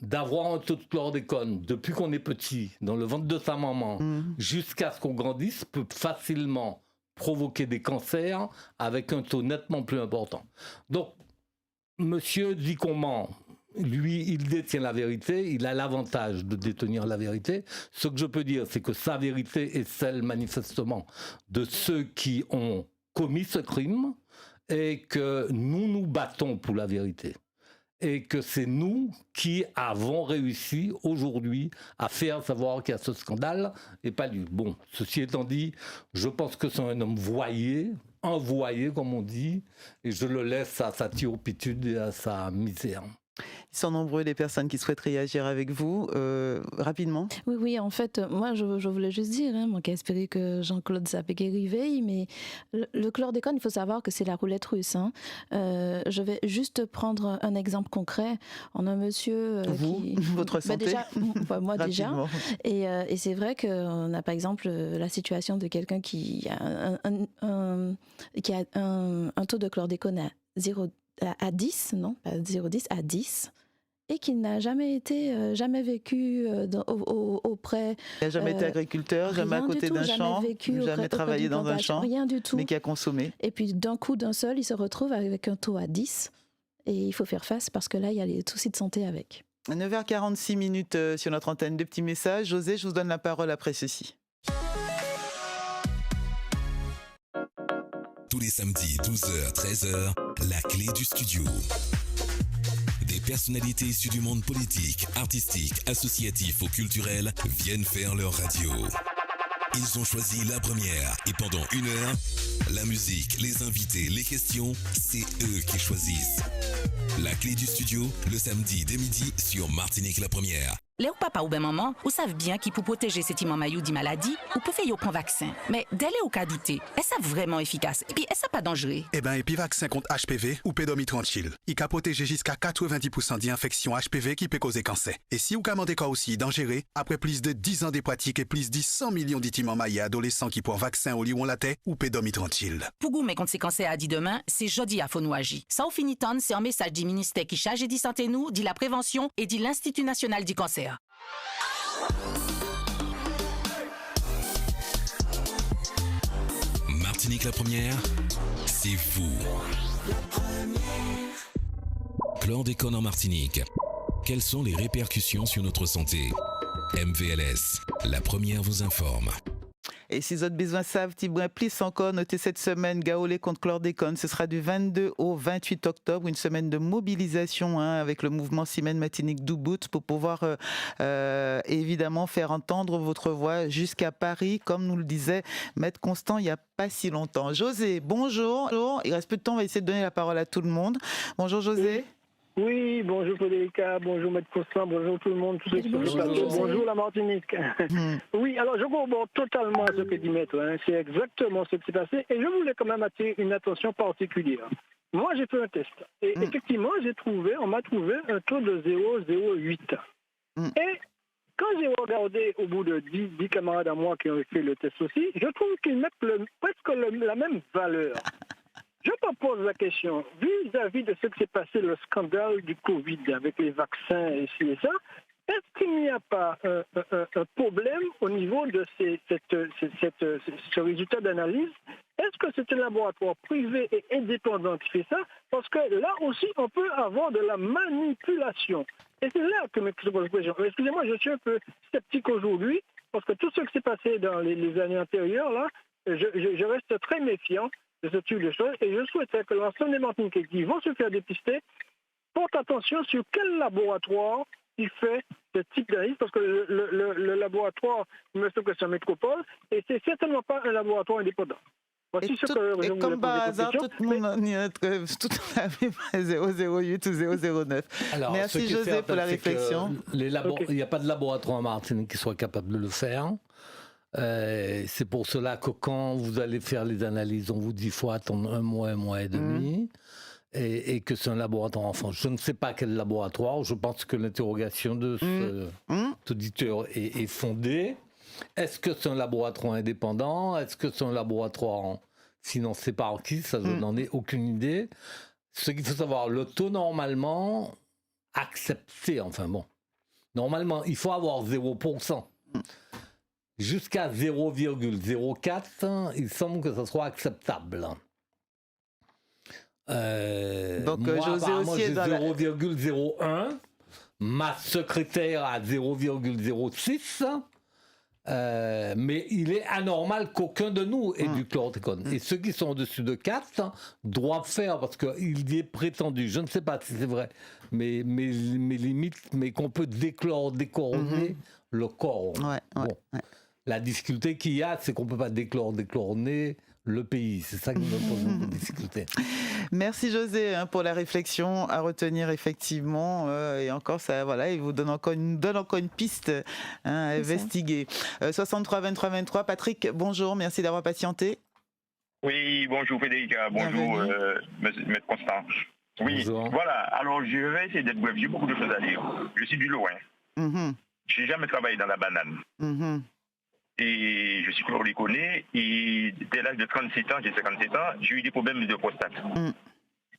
d'avoir un taux de chlordécone depuis qu'on est petit, dans le ventre de sa maman, jusqu'à ce qu'on grandisse, peut facilement provoquer des cancers avec un taux nettement plus important. Donc, monsieur dit qu'on ment. Lui, il détient la vérité, il a l'avantage de détenir la vérité. Ce que je peux dire, c'est que sa vérité est celle, manifestement, de ceux qui ont commis ce crime et que nous nous battons pour la vérité. Et que c'est nous qui avons réussi aujourd'hui à faire savoir qu'il y a ce scandale et pas lui. Bon, ceci étant dit, je pense que c'est un homme envoyé comme on dit, et je le laisse à sa turpitude et à sa misère. Ils sont nombreux les personnes qui souhaitent réagir avec vous. Rapidement. Oui, en fait, moi je voulais juste dire, moi qui espérais que Jean-Claude Sapé réveille, mais le chlordécone, il faut savoir que c'est la roulette russe. Je vais juste prendre un exemple concret. On a un monsieur votre santé. Moi déjà. Et c'est vrai qu'on a par exemple la situation de quelqu'un qui a un taux de chlordécone à 10, non, pas 0,10, à 10. et qui n'a jamais vécu auprès. Il n'a jamais été agriculteur, jamais à côté d'un champ, jamais travaillé dans un champ, rien du tout. Mais qui a consommé. Et puis d'un coup, d'un seul, il se retrouve avec un taux à 10 et il faut faire face parce que là, il y a les soucis de santé avec. 9h46 sur notre antenne. Deux petits messages. José, je vous donne la parole après ceci. Tous les samedis, 12h, 13h, la clé du studio. Des personnalités issues du monde politique, artistique, associatif ou culturel viennent faire leur radio. Ils ont choisi la première et pendant 1 heure, la musique, les invités, les questions, c'est eux qui choisissent. La clé du studio, le samedi dès midi sur Martinique la première. Les papa ou ben maman, vous savez bien qu'il pour protéger ces petits mamayou des maladies, ou peut faire prendre vaccin. Mais dès les au cas douté, est-ce ça vraiment efficace? Et puis, est-ce ça pas dangereux? Eh ben, et puis vaccin contre HPV ou pédomitranchil. Il peut protéger jusqu'à 90% d'infections HPV qui peut causer cancer. Et si vous commandez quoi aussi dangereux, après plus de 10 ans de pratique et plus de 100 millions d'petits mamayou adolescents qui pour vaccin au lion laté ou pédomitranchil. Pour goumer contre ces cancers à dit demain, c'est jeudi à faut agir. Ça au finiton, c'est un message du ministère qui charge dit santé nous, dit la prévention et dit l'Institut national du cancer. Martinique la première, c'est vous. Chlordécone en Martinique. Quelles sont les répercussions sur notre santé? MVLS, la première vous informe. Et si vous avez besoin savent, plus encore, notez cette semaine Gaolé contre chlordécone. Ce sera du 22 au 28 octobre, une semaine de mobilisation avec le mouvement Simène Matinique Doubout pour pouvoir évidemment faire entendre votre voix jusqu'à Paris, comme nous le disait Maître Constant il n'y a pas si longtemps. José, bonjour. Il reste peu de temps, on va essayer de donner la parole à tout le monde. Bonjour José. Oui, bonjour Frédérica, bonjour Maître Constant, bonjour tout le monde, tous ceux qui sont sur le plateau, bonjour la Martinique. Oui, alors je comprends totalement ce que dit Maître, c'est exactement ce qui s'est passé et je voulais quand même attirer une attention particulière. Moi j'ai fait un test et effectivement on m'a trouvé un taux de 0,08. Et quand j'ai regardé au bout de 10 camarades à moi qui ont fait le test aussi, je trouve qu'ils mettent presque la même valeur. Je me pose la question, vis-à-vis de ce qui s'est passé, le scandale du Covid avec les vaccins et ci et ça, est-ce qu'il n'y a pas un problème au niveau de ce résultat d'analyse? Est-ce que c'est un laboratoire privé et indépendant qui fait ça? Parce que là aussi, on peut avoir de la manipulation. Et c'est là que je pose la question. Excusez-moi, je suis un peu sceptique aujourd'hui, parce que tout ce qui s'est passé dans les années antérieures, là, je reste très méfiant de ce type de choses, et je souhaiterais que l'ensemble des Martiniquais qui vont se faire dépister portent attention sur quel laboratoire il fait ce type d'analyse, parce que le laboratoire, il me semble que c'est en métropole, et c'est certainement pas un laboratoire indépendant. Voici et comme par hasard, tout le monde a 008 ou 009. Alors, merci José pour la réflexion. Il n'y a pas de laboratoire en Martinique qui soit capable de le faire. C'est pour cela que quand vous allez faire les analyses, on vous dit qu'il faut attendre un mois et demi, et que c'est un laboratoire en France. Je ne sais pas quel laboratoire, je pense que l'interrogation de cet auditeur est fondée. Est-ce que c'est un laboratoire indépendant? Est-ce que c'est un laboratoire financé par qui? Ça, je n'en ai aucune idée. Ce qu'il faut savoir, le taux normalement accepté, normalement, il faut avoir 0%. Jusqu'à 0,04, il semble que ça soit acceptable. Donc, moi, José aussi j'ai 0,01. Ma secrétaire a 0,06. Mais il est anormal qu'aucun de nous ait du chlordécone. Et ceux qui sont au-dessus de 4 doivent faire, parce qu'il est prétendu, je ne sais pas si c'est vrai, mais limites, mais qu'on peut déchlorder le corps. La difficulté qu'il y a, c'est qu'on ne peut pas déchlorner le pays. C'est ça qui nous pose une difficulté. Merci José pour la réflexion à retenir effectivement. Et encore, ça, voilà, il vous donne encore une piste à investiguer. 63 23 23. Patrick, bonjour, merci d'avoir patienté. Oui, bonjour Frédérica, bonjour Maître Constant. Oui, bonjour. Voilà, alors je vais essayer d'être bref, j'ai beaucoup de choses à dire. Je suis du Lorrain. Je n'ai jamais travaillé dans la banane. Et je suis chlordéconé, et dès l'âge de 37 ans, j'ai 57 ans, j'ai eu des problèmes de prostate.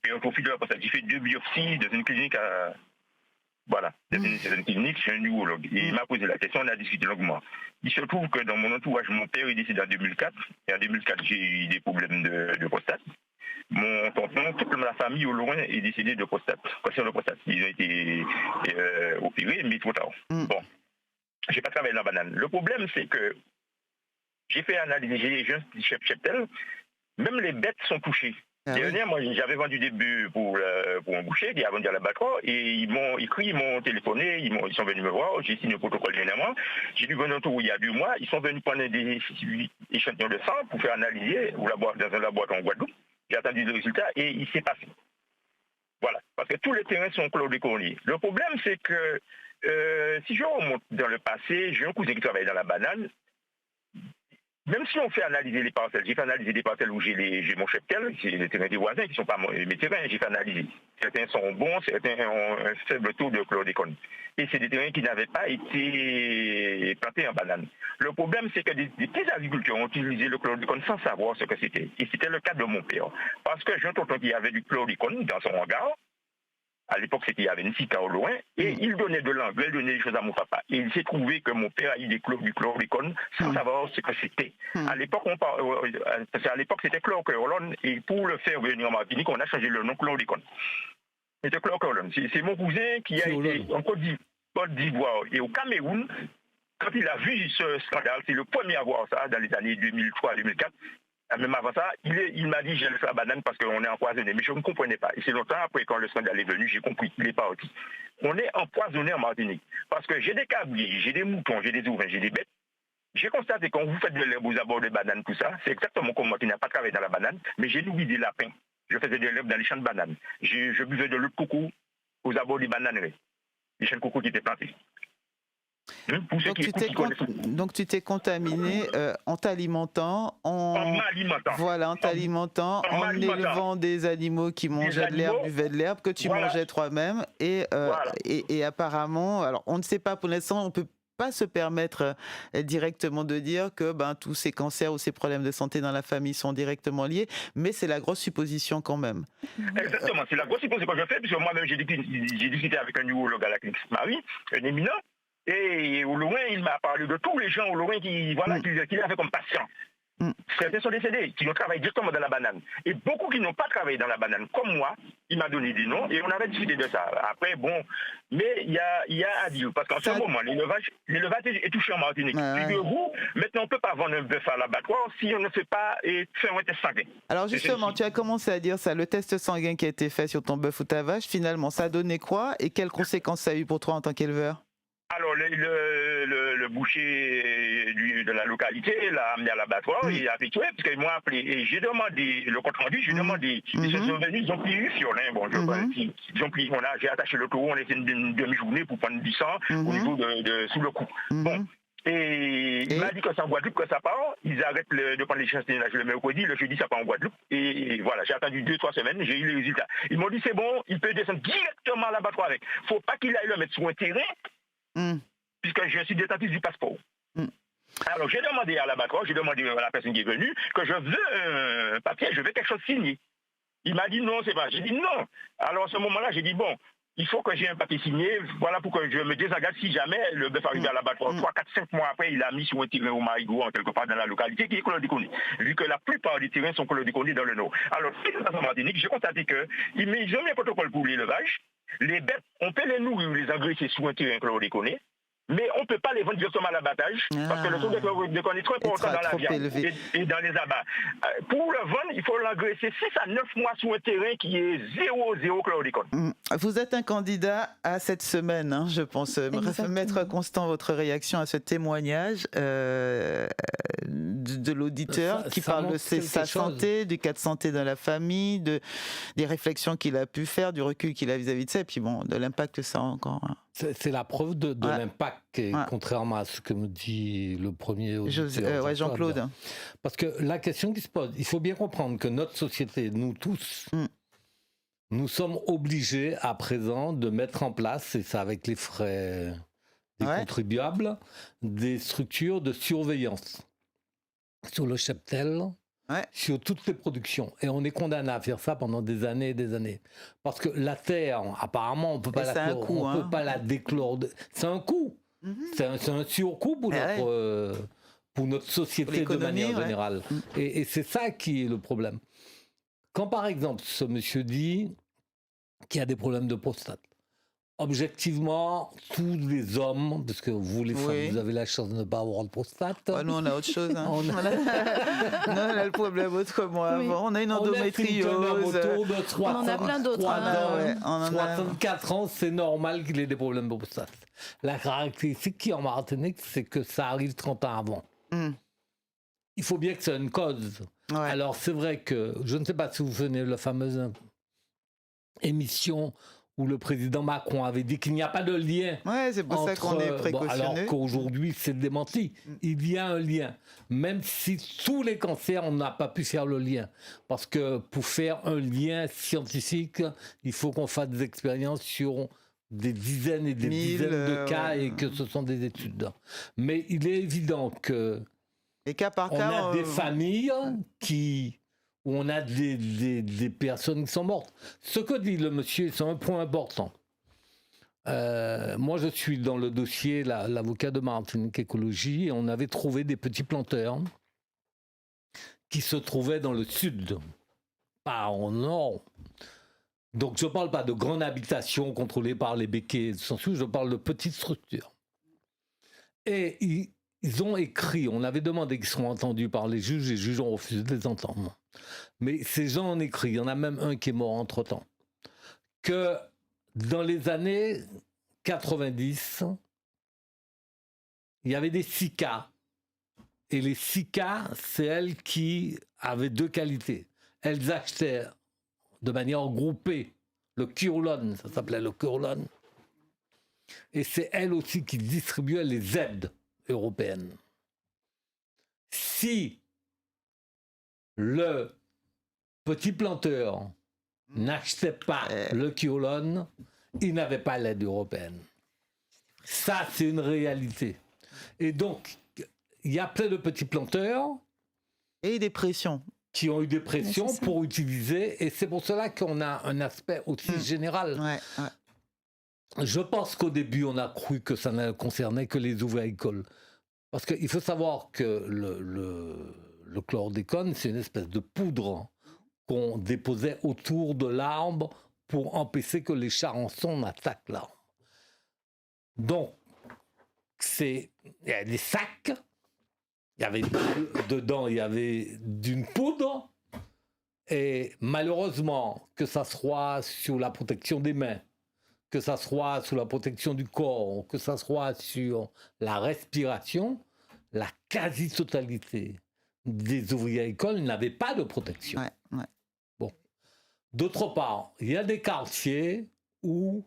Et au profit de la prostate, j'ai fait 2 biopsies dans une clinique Voilà, c'est une clinique, je suis un neurologue. Et il m'a posé la question, on a discuté longuement. Il se trouve que dans mon entourage, mon père est décédé en 2004. Et en 2004, j'ai eu des problèmes de prostate. Mon tonton, toute la famille au loin est décédée de prostate, cancer de prostate. Ils ont été opérés, mais trop tard. Bon, j'ai pas travaillé dans la banane. Le problème, c'est que j'ai fait analyser, j'ai un cheptel, même les bêtes sont touchées. Dernièrement, j'avais vendu des bœufs pour un boucher qui a vendu à l'abattoir et ils m'ont écrit, ils m'ont téléphoné, ils sont venus me voir, j'ai signé le protocole dernièrement. J'ai dû venir autour il y a 2 mois, ils sont venus prendre des échantillons de sang pour faire analyser dans un laboratoire en Guadeloupe. J'ai attendu le résultat et il s'est passé. Voilà, parce que tous les terrains sont chlordéconiés. Le problème, c'est que si je remonte dans le passé, j'ai un cousin qui travaille dans la banane. Même si on fait analyser les parcelles, j'ai fait analyser des parcelles où j'ai mon cheptel, j'ai les terrains des voisins qui ne sont pas mes terrains, j'ai fait analyser. Certains sont bons, certains ont un faible taux de chlordécone. Et c'est des terrains qui n'avaient pas été plantés en banane. Le problème, c'est que des petits agriculteurs ont utilisé le chlordécone sans savoir ce que c'était. Et c'était le cas de mon père. Parce que j'ai un tonton qui avait du chlordécone dans son hangar. À l'époque, il y avait une cica au loin, et il donnait de l'engrais, il donnait des choses à mon papa. Et il s'est trouvé que mon père a eu du chlordécone sans savoir ce que c'était. À l'époque, c'était chlorquerolone, et pour le faire venir en Martinique, on a changé le nom chlordécone. C'était chlorquerolone. C'est mon cousin qui a été en Côte d'Ivoire et au Cameroun. Quand il a vu ce scandale, c'est le premier à voir ça dans les années 2003-2004. Même avant ça, il m'a dit j'ai laissé la banane parce qu'on est empoisonné. Mais je ne comprenais pas. Et c'est longtemps après, quand le scandale est venu, j'ai compris qu'il est parti. On est empoisonné en Martinique. Parce que j'ai des cabriers, j'ai des moutons, j'ai des ouvins, j'ai des bêtes. J'ai constaté que quand vous faites de l'herbe aux abords de banane, tout ça, c'est exactement comme moi qui n'ai pas travaillé dans la banane, mais j'ai nourri des lapins. Je faisais de l'herbe dans les champs de bananes. Je buvais de l'eau de coco aux abords des bananeries. Les champs de coco qui étaient plantés. Donc tu t'es contaminé en t'alimentant, en élevant des animaux qui mangeaient de l'herbe, buvaient de l'herbe, que tu mangeais toi-même. Et apparemment, alors on ne sait pas pour l'instant, on peut pas se permettre directement de dire que tous ces cancers ou ces problèmes de santé dans la famille sont directement liés, mais c'est la grosse supposition quand même. Exactement, c'est la grosse supposition que je fais, puisque moi-même j'ai discuté avec un neurologue à la clinique Marie, un éminent. Et au loin, il m'a parlé de tous les gens au loin qu'il avait comme patients. Certains sont décédés, qui ont travaillé directement dans la banane. Et beaucoup qui n'ont pas travaillé dans la banane, comme moi, il m'a donné des noms et on avait discuté de ça. Après, bon, mais il y a à dire, parce qu'en ce moment, l'élevage est touché en Martinique. Figurez-vous, maintenant on ne peut pas vendre un bœuf à l'abattoir si on ne fait pas faire un test sanguin. Alors justement, tu as commencé à dire ça, le test sanguin qui a été fait sur ton bœuf ou ta vache, finalement, ça a donné quoi et quelles conséquences ça a eu pour toi en tant qu'éleveur ? Alors, le boucher de la localité l'a amené à l'abattoir, il a effectué, parce qu'ils m'ont appelé. Et j'ai demandé le compte rendu, j'ai demandé. Ils sont venus, ils ont pris une fiole. Bon, ils ont pris, j'ai attaché le taureau, on était une demi-journée pour prendre du sang au niveau sous le cou. Bon. Et il m'a dit que c'est en Guadeloupe que ça part. Ils arrêtent de prendre l'échantillonnage le mercredi, le jeudi ça part en Guadeloupe. Et voilà, j'ai attendu 2-3 semaines, j'ai eu les résultats. Ils m'ont dit c'est bon, il peut descendre directement à l'abattoir avec. Faut pas qu'il aille le mettre sur un terrain. Puisque je suis détentrice du passeport. Alors j'ai demandé à l'abattoir, j'ai demandé à la personne qui est venue que je veux un papier, je veux quelque chose signé. Il m'a dit non, c'est pas. J'ai dit non. Alors à ce moment-là, j'ai dit bon, il faut que j'ai un papier signé, voilà pour que je me désengage si jamais le bœuf arrive à l'abattoir. 3, 4, 5 mois après, il a mis sur un terrain au Marigot, quelque part dans la localité, qui est chlordéconé. Vu que la plupart des terrains sont chlordéconés dans le Nord. Alors, si c'est en Martinique, j'ai constaté qu'ils ont mis un protocole pour l'élevage. Les bêtes, on peut les nourrir ou les engraisser sous un terrain chlordéconé. Mais on ne peut pas les vendre directement à l'abattage parce que le taux de chlordécone est trop important dans la viande et dans les abats. Pour le vendre, il faut l'engraisser 6 à 9 mois sur un terrain qui est 0 chlordécone. Vous êtes un candidat à cette semaine, je pense. Maître Constant, votre réaction à ce témoignage de l'auditeur qui parle de sa santé, du cas de santé dans la famille, des réflexions qu'il a pu faire, du recul qu'il a vis-à-vis de ça, et puis bon, de l'impact que ça a encore. C'est la preuve de l'impact, contrairement à ce que me dit le premier auditeur. Jean-Claude. Parce que la question qui se pose, il faut bien comprendre que notre société, nous tous, nous sommes obligés à présent de mettre en place, et ça avec les frais des contribuables, des structures de surveillance sur le cheptel, sur toutes les productions. Et on est condamné à faire ça pendant des années et des années. Parce que la terre, apparemment, on ne peut pas peut pas la déchlore. C'est un coût. C'est un surcoût pour notre société de manière générale. Et c'est ça qui est le problème. Quand, par exemple, ce monsieur dit qu'il y a des problèmes de prostate, objectivement, tous les hommes, parce que vous les femmes, vous avez la chance de ne pas avoir de prostate. Nous, on a autre chose. Hein. on a le problème autrement. On a une endométriose. On en a plein d'autres. 64 ans, c'est normal qu'il ait des problèmes de prostate. La caractéristique qui est en Martinique, c'est que ça arrive 30 ans avant. Il faut bien que ça ait une cause. Alors, c'est vrai que, je ne sais pas si vous venez de la fameuse émission où le président Macron avait dit qu'il n'y a pas de lien. C'est pour ça qu'on est précautionneux. Alors qu'aujourd'hui, c'est démenti. Il y a un lien. Même si tous les cancers, on n'a pas pu faire le lien. Parce que pour faire un lien scientifique, il faut qu'on fasse des expériences sur des dizaines et des dizaines de cas et que ce sont des études. Mais il est évident que et cas par cas, on a des familles où on a des personnes qui sont mortes. Ce que dit le monsieur, c'est un point important. Moi, je suis dans le dossier, l'avocat de Martinique Écologie, et on avait trouvé des petits planteurs qui se trouvaient dans le sud, pas au nord. Donc, je ne parle pas de grandes habitations contrôlées par les béquets, je parle de petites structures. Et ils ont écrit, on avait demandé qu'ils soient entendus par les juges ont refusé de les entendre. Mais ces gens ont écrit, il y en a même un qui est mort entre-temps, que dans les années 90, il y avait des SICA. Et les SICA, c'est elles qui avaient deux qualités. Elles achetaient de manière groupée le Curlon, ça s'appelait le Curlon. Et c'est elles aussi qui distribuaient les aides européennes. Si le petit planteur n'achetait pas le Curlon, il n'avait pas l'aide européenne. Ça, c'est une réalité. Et donc, il y a plein de petits planteurs. Et des pressions. Qui ont eu des pressions pour utiliser. Et c'est pour cela qu'on a un aspect aussi général. Je pense qu'au début, on a cru que ça ne concernait que les ouvriers agricoles. Parce qu'il faut savoir que le chlordécone, c'est une espèce de poudre qu'on déposait autour de l'arbre pour empêcher que les charançons n'attaquent l'arbre. Donc, il y a des sacs, dedans il y avait d'une poudre, et malheureusement, que ça soit sur la protection des mains, que ça soit sur la protection du corps, que ça soit sur la respiration, la quasi-totalité des ouvriers agricoles n'avaient pas de protection. Bon. D'autre part, il y a des quartiers où...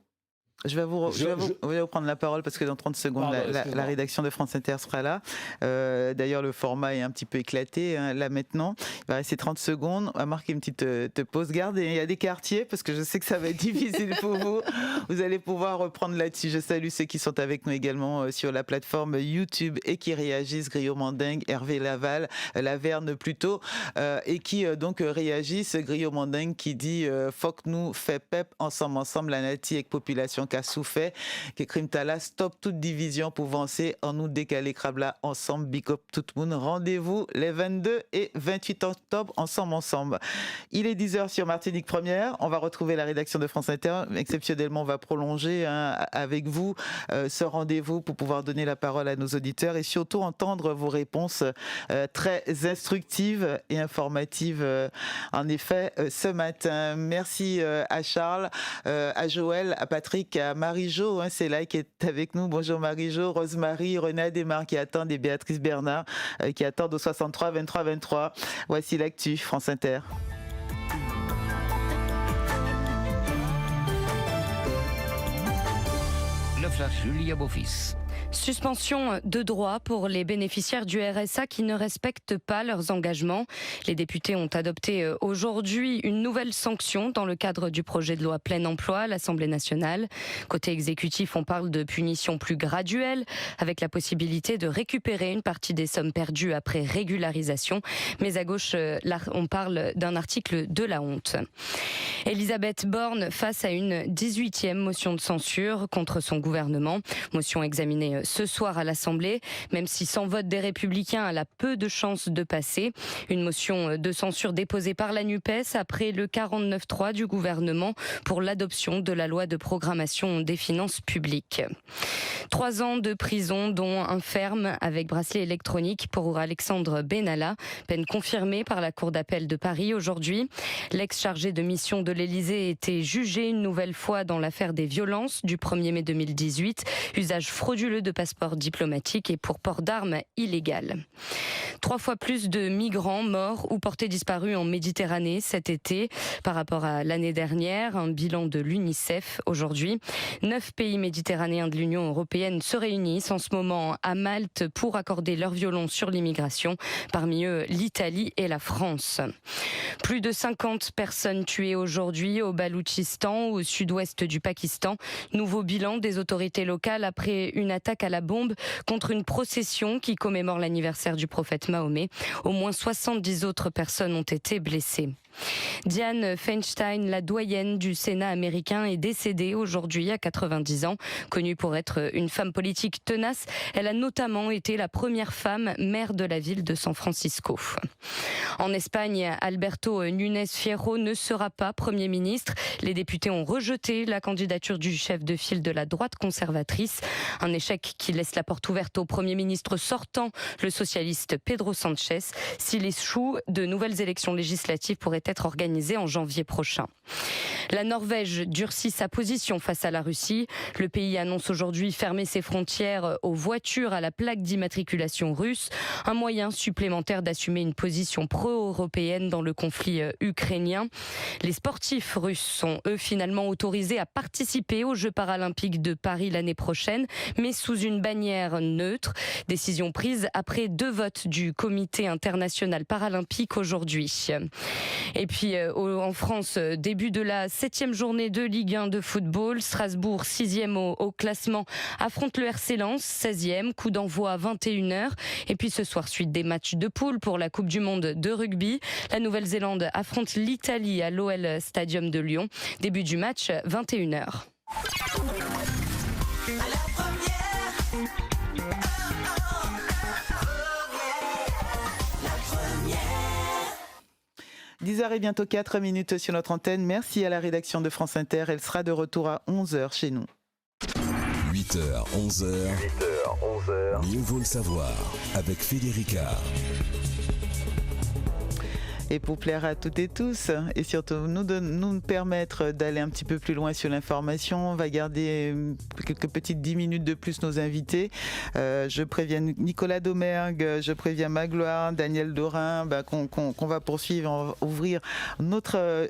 Je vais vous prendre la parole parce que dans 30 secondes, la rédaction de France Inter sera là. D'ailleurs, le format est un petit peu éclaté là maintenant. Il va rester 30 secondes. On va marquer une petite pause garde. Et il y a des quartiers, parce que je sais que ça va être difficile pour vous. Vous allez pouvoir reprendre là-dessus. Je salue ceux qui sont avec nous également sur la plateforme YouTube et qui réagissent. Griot Mandingue, Hervé Laval, Laverne plutôt, et qui donc réagissent. Griot Mandingue qui dit « Faut que nous fait pep ensemble la nati avec population qu'a souffert, que crime tala, stop toute division pour avancer en nous décaler crabla ensemble, big up tout le monde. Rendez-vous les 22 et 28 octobre ensemble. Il est 10h sur Martinique Première. On va retrouver la rédaction de France Inter. Exceptionnellement, on va prolonger avec vous ce rendez-vous pour pouvoir donner la parole à nos auditeurs et surtout entendre vos réponses très instructives et informatives en effet ce matin. Merci à Charles, à Joël, à Patrick, à Marie-Jo, c'est là qui est avec nous. Bonjour Marie-Jo, Rosemary, Renat Desmar qui attendent et Béatrice Bernard qui attendent au 63 23 23. Voici l'actu, France Inter. Le flash Julia Beaufils. Suspension de droit pour les bénéficiaires du RSA qui ne respectent pas leurs engagements. Les députés ont adopté aujourd'hui une nouvelle sanction dans le cadre du projet de loi plein emploi à l'Assemblée nationale. Côté exécutif, on parle de punitions plus graduelles avec la possibilité de récupérer une partie des sommes perdues après régularisation. Mais à gauche, là, on parle d'un article de la honte. Elisabeth Borne face à une 18e motion de censure contre son gouvernement. Motion examinée ce soir à l'Assemblée, même si sans vote des Républicains, elle a peu de chances de passer. Une motion de censure déposée par la NUPES après le 49.3 du gouvernement pour l'adoption de la loi de programmation des finances publiques. 3 ans de prison, dont un ferme avec bracelet électronique pour Alexandre Benalla, peine confirmée par la Cour d'appel de Paris aujourd'hui. L'ex-chargé de mission de l'Élysée a été jugé une nouvelle fois dans l'affaire des violences du 1er mai 2018, usage frauduleux de passeports diplomatiques et pour port d'armes illégales. 3 fois plus de migrants morts ou portés disparus en Méditerranée cet été par rapport à l'année dernière, un bilan de l'UNICEF aujourd'hui. 9 pays méditerranéens de l'Union européenne se réunissent en ce moment à Malte pour accorder leur violon sur l'immigration, parmi eux l'Italie et la France. Plus de 50 personnes tuées aujourd'hui au Baloutchistan, au sud-ouest du Pakistan. Nouveau bilan des autorités locales après une attaque à la bombe contre une procession qui commémore l'anniversaire du prophète Mahomet. Au moins 70 autres personnes ont été blessées. Dianne Feinstein, la doyenne du Sénat américain, est décédée aujourd'hui à 90 ans. Connue pour être une femme politique tenace, elle a notamment été la première femme maire de la ville de San Francisco. En Espagne, Alberto Núñez Fierro ne sera pas Premier ministre. Les députés ont rejeté la candidature du chef de file de la droite conservatrice. Un échec qui laisse la porte ouverte au Premier ministre sortant, le socialiste Pedro Sánchez. S'il échoue, de nouvelles élections législatives pourraient être organisées en janvier prochain. La Norvège durcit sa position face à la Russie. Le pays annonce aujourd'hui fermer ses frontières aux voitures à la plaque d'immatriculation russe, un moyen supplémentaire d'assumer une position pro-européenne dans le conflit ukrainien. Les sportifs russes sont eux finalement autorisés à participer aux Jeux paralympiques de Paris l'année prochaine, mais sous une bannière neutre. Décision prise après 2 votes du Comité international paralympique aujourd'hui. Et puis en France, début de la 7e journée de Ligue 1 de football. Strasbourg, 6e au classement, affronte le RC Lens, 16e. Coup d'envoi à 21h. Et puis ce soir, suite des matchs de poule pour la Coupe du Monde de rugby. La Nouvelle-Zélande affronte l'Italie à l'OL Stadium de Lyon. Début du match, 21h. 10h et bientôt 4 minutes sur notre antenne. Merci à la rédaction de France Inter. Elle sera de retour à 11h chez nous. 8h, 11h. Mieux vaut le savoir avec Federica. Et pour plaire à toutes et tous, et surtout nous permettre d'aller un petit peu plus loin sur l'information, on va garder quelques petites 10 minutes de plus nos invités. Je préviens Nicolas Domergue, je préviens Magloire, Daniel Dorin, qu'on va poursuivre, on va ouvrir notre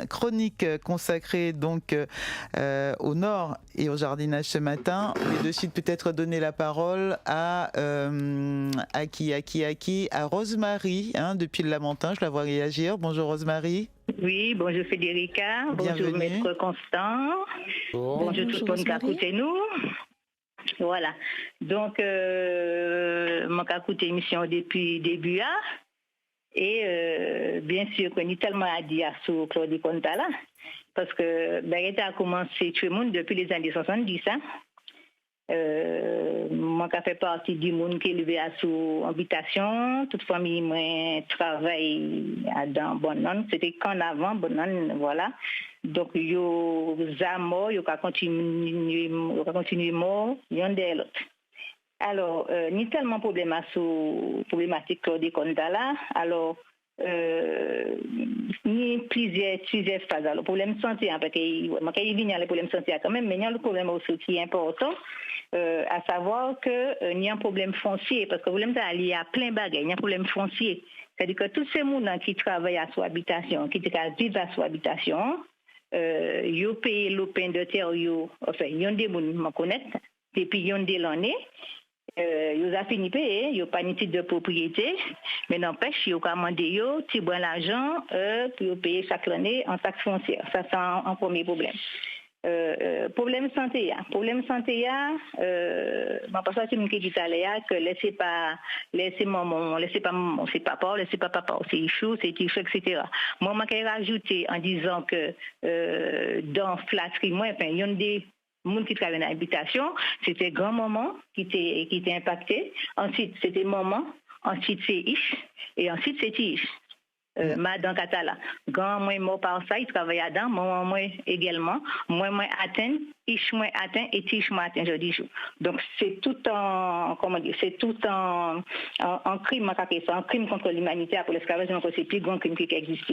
chronique consacrée donc au Nord et au jardinage ce matin. Mais de suite peut-être donner la parole à Rosemary, depuis le Lamentin. Je la vois réagir. Bonjour Rosemary. Oui, bonjour Federica. Bonjour Maître Constant. Bonjour tout le monde qui a écouté nous. Voilà. Donc, moi qui ai écouté l'émission depuis le début. Et bien sûr, qu'on a tellement à dire sur Claudie Contala. Parce que Barrette a commencé tout le monde depuis les années 70. Moi qui fait partie du monde qui est élevé à sous habitation, toute famille moi travaille dans Bonnon, c'était qu'en avant Bonnon, voilà. Donc yo zamo yo ka continuer mort yon de l'autre. Alors ni tellement problématique de Contala. Alors ni plusieurs phases. Alors problème santé parce que moi quand il vient les problèmes santé quand même, mais il y a le problème aussi qui est important. À savoir que il y a un problème foncier parce que le problème ça lié à plein bagages, il y a un problème foncier. C'est-à-dire que tous ces gens qui travaillent à son habitation, qui vivent à son habitation, ils payent le pain de terre, enfin, il y a des gens qui me connaissent, depuis une de l'année. Ils ont fini payer, ils n'ont pas de titre de propriété, mais n'empêche, ils ont commandé, ils ont l'argent pour payer chaque année en taxe foncière. Ça, c'est un premier problème. Problème santé, parce que c'est dit tout à l'heure que laissez pas maman, laissez pas maman, c'est papa, laissez pas papa, c'est ichou, etc. Moi, je vais rajouter en disant que dans flatterie, moi, il y a des gens qui travaillent dans l'habitation, c'était grand-maman qui était impacté, ensuite c'était maman, ensuite c'est ish, et ensuite c'est ish. Madame Katala, grand moi mort par ça, il travaille dedans, moi également, moi atteint, ish moi atteint et tish moi atteint jeudi jour. Donc c'est tout un crime, un crime contre l'humanité pour l'esclavage, donc c'est plus grand crime qui existe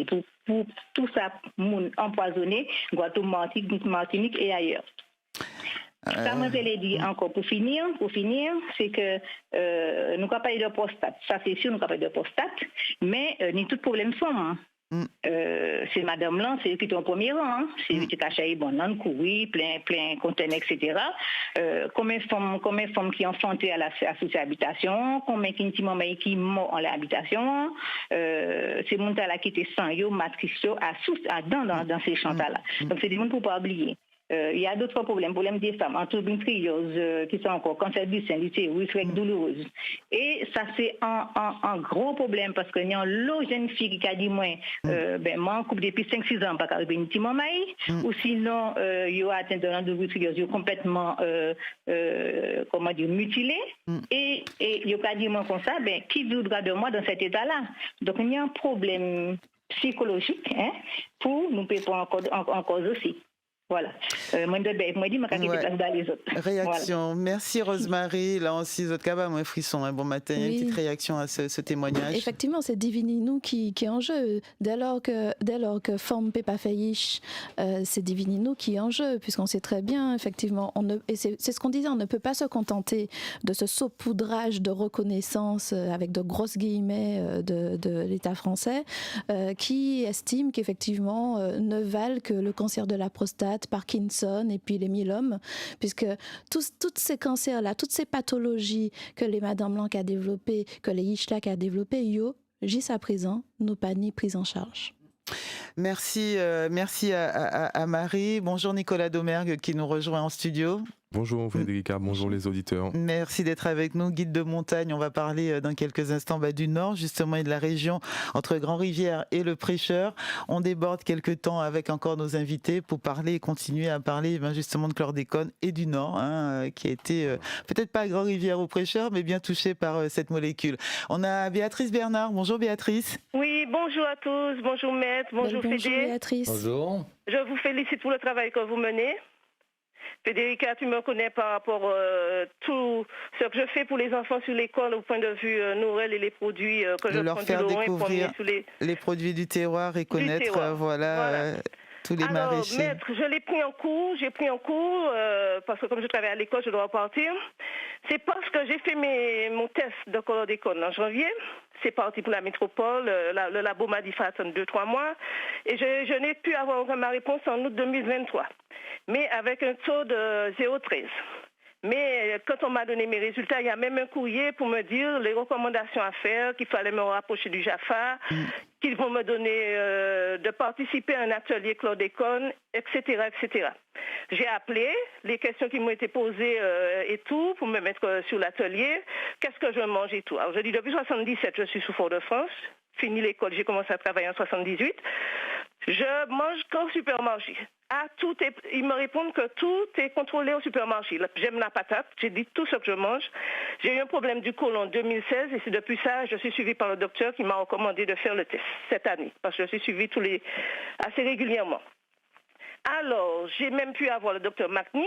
pour tout ça monde empoisonné, Guadeloupe, Martinique et ailleurs. Ça, moi, je l'ai dit encore pour finir, c'est que nous avons parlé de prostate. Ça, c'est sûr, nous avons parlé de prostate, mais ni tout problème sont. C'est Madame Lan, c'est eux qui sont au premier rang. Hein. C'est eux qui cachent bon, non, courir, plein conteneurs, etc. Combien de femmes qui ont enfanté à la habitation, combien qui morts en l'habitation. C'est mon là qui était sans yo, matrice dans ces champs-là. Donc, c'est des gens pour ne pas oublier. Il y a d'autres problèmes des femmes, endométriose, qui sont encore cancer du sein, l'utérus, règles douloureuses. Et ça, c'est un gros problème parce qu'il y a une jeune fille qui a dit, moi, en couple depuis 5-6 ans, pas qu'à une petite maman, ou sinon, il y a atteint de l'endométriose, il est complètement, mutilé. Et il y a dit, moi, comme ça, qui voudra de moi dans cet état-là? Donc, il y a un problème psychologique, pour nous prendre en cause aussi. Voilà. Moi, je dis, dans les autres. Réaction. Voilà. Merci, Rosemary. Là aussi, les autres cabas, moi, frisson. Bon matin, une petite réaction à ce témoignage. Effectivement, c'est Divininou qui est en jeu. Dès lors que Forme Pépa Fayish, c'est Divininou qui est en jeu, puisqu'on sait très bien, effectivement, et c'est ce qu'on disait, on ne peut pas se contenter de ce saupoudrage de reconnaissance avec de grosses guillemets de l'État français, qui estime qu'effectivement ne valent que le cancer de la prostate, Parkinson et puis les myélomes, puisque tous ces cancers-là, toutes ces pathologies que les Madame Blanc a développées, que les Ishlak a développées, jusqu'à présent, n'ont pas ni prise en charge. Merci à Marie. Bonjour Nicolas Domergue qui nous rejoint en studio. Bonjour Frédérica, bonjour les auditeurs. Merci d'être avec nous. Guide de montagne, on va parler dans quelques instants du Nord, justement, et de la région entre Grand-Rivière et le Prêcheur. On déborde quelques temps avec encore nos invités pour parler et continuer à parler justement de chlordécone et du Nord, qui a été peut-être pas à Grand-Rivière ou Prêcheur, mais bien touché par cette molécule. On a Béatrice Bernard. Bonjour Béatrice. Oui, bonjour à tous. Bonjour Maître, bonjour Fédé. Bonjour Béatrice. Bonjour. Je vous félicite pour le travail que vous menez. Fédérica, tu me connais par rapport à tout ce que je fais pour les enfants sur l'école au point de vue Noël et les produits que je leur faire découvrir les produits du terroir et connaître tous les maraîchers. Maître, je l'ai pris en cours, parce que comme je travaille à l'école, je dois partir. C'est parce que j'ai fait mon test de chlordécone en janvier. C'est parti pour la métropole, le labo m'a dit faut attendre 2-3 mois. Et je n'ai pu avoir ma réponse en août 2023. Mais avec un taux de 0,13. Mais quand on m'a donné mes résultats, il y a même un courrier pour me dire les recommandations à faire, qu'il fallait me rapprocher du JAFA, qu'ils vont me donner de participer à un atelier chlordécone, etc., etc. J'ai appelé, les questions qui m'ont été posées et tout, pour me mettre sur l'atelier, qu'est-ce que je mange et tout. Alors je dis, depuis 1977, je suis sous Fort-de-France, fini l'école, j'ai commencé à travailler en 1978. Je mange qu'au supermarché. Ils me répondent que tout est contrôlé au supermarché. J'aime la patate, j'ai dit tout ce que je mange. J'ai eu un problème du côlon en 2016 et c'est depuis ça je suis suivie par le docteur qui m'a recommandé de faire le test cette année parce que je suis suivie assez régulièrement. Alors, j'ai même pu avoir le docteur Macni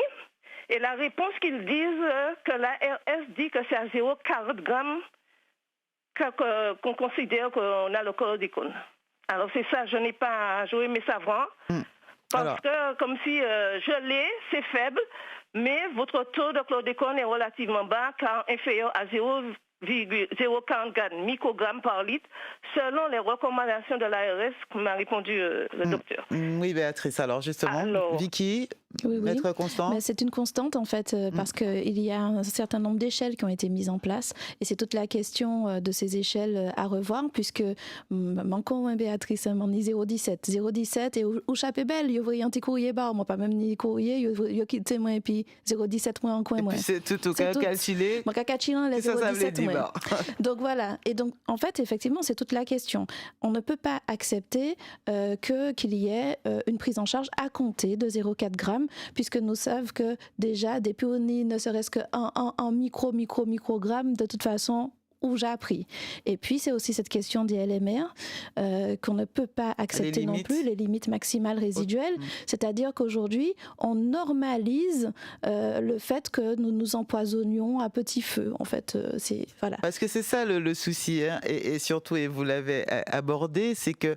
et la réponse qu'ils disent que l'ARS dit que c'est à 0,40 grammes qu'on considère qu'on a le chlordécone. Alors c'est ça, je n'ai pas joué mes savants. Parce que comme si je l'ai, c'est faible, mais votre taux de chlordécone est relativement bas car inférieur à 0,040 microgrammes par litre, selon les recommandations de l'ARS, m'a répondu le docteur. Oui, Béatrice. Alors justement, Vicky, Oui. Maître Constant? C'est une constante en fait, parce qu'il y a un certain nombre d'échelles qui ont été mises en place et c'est toute la question de ces échelles à revoir, puisque manquons Béatrice, on dit 017 et où chape belle, il y a un petit courrier bar, moi pas même ni courrier, il y a quitté moi et puis 017 moi en coin moi. C'est tout au cas calculé. Moi calculé les 017 moi. Donc voilà, et donc en fait effectivement c'est toute la question. On ne peut pas accepter qu'il y ait une prise en charge à compter de 0,4 grammes, puisque nous savons que déjà des pionniers ne serait-ce qu'un microgramme de toute façon où j'ai appris. Et puis c'est aussi cette question des LMR qu'on ne peut pas accepter non plus, les limites maximales résiduelles, c'est-à-dire qu'aujourd'hui on normalise le fait que nous nous empoisonnions à petit feu, en fait. Voilà. Parce que c'est ça le souci, hein, et surtout, et vous l'avez abordé, c'est que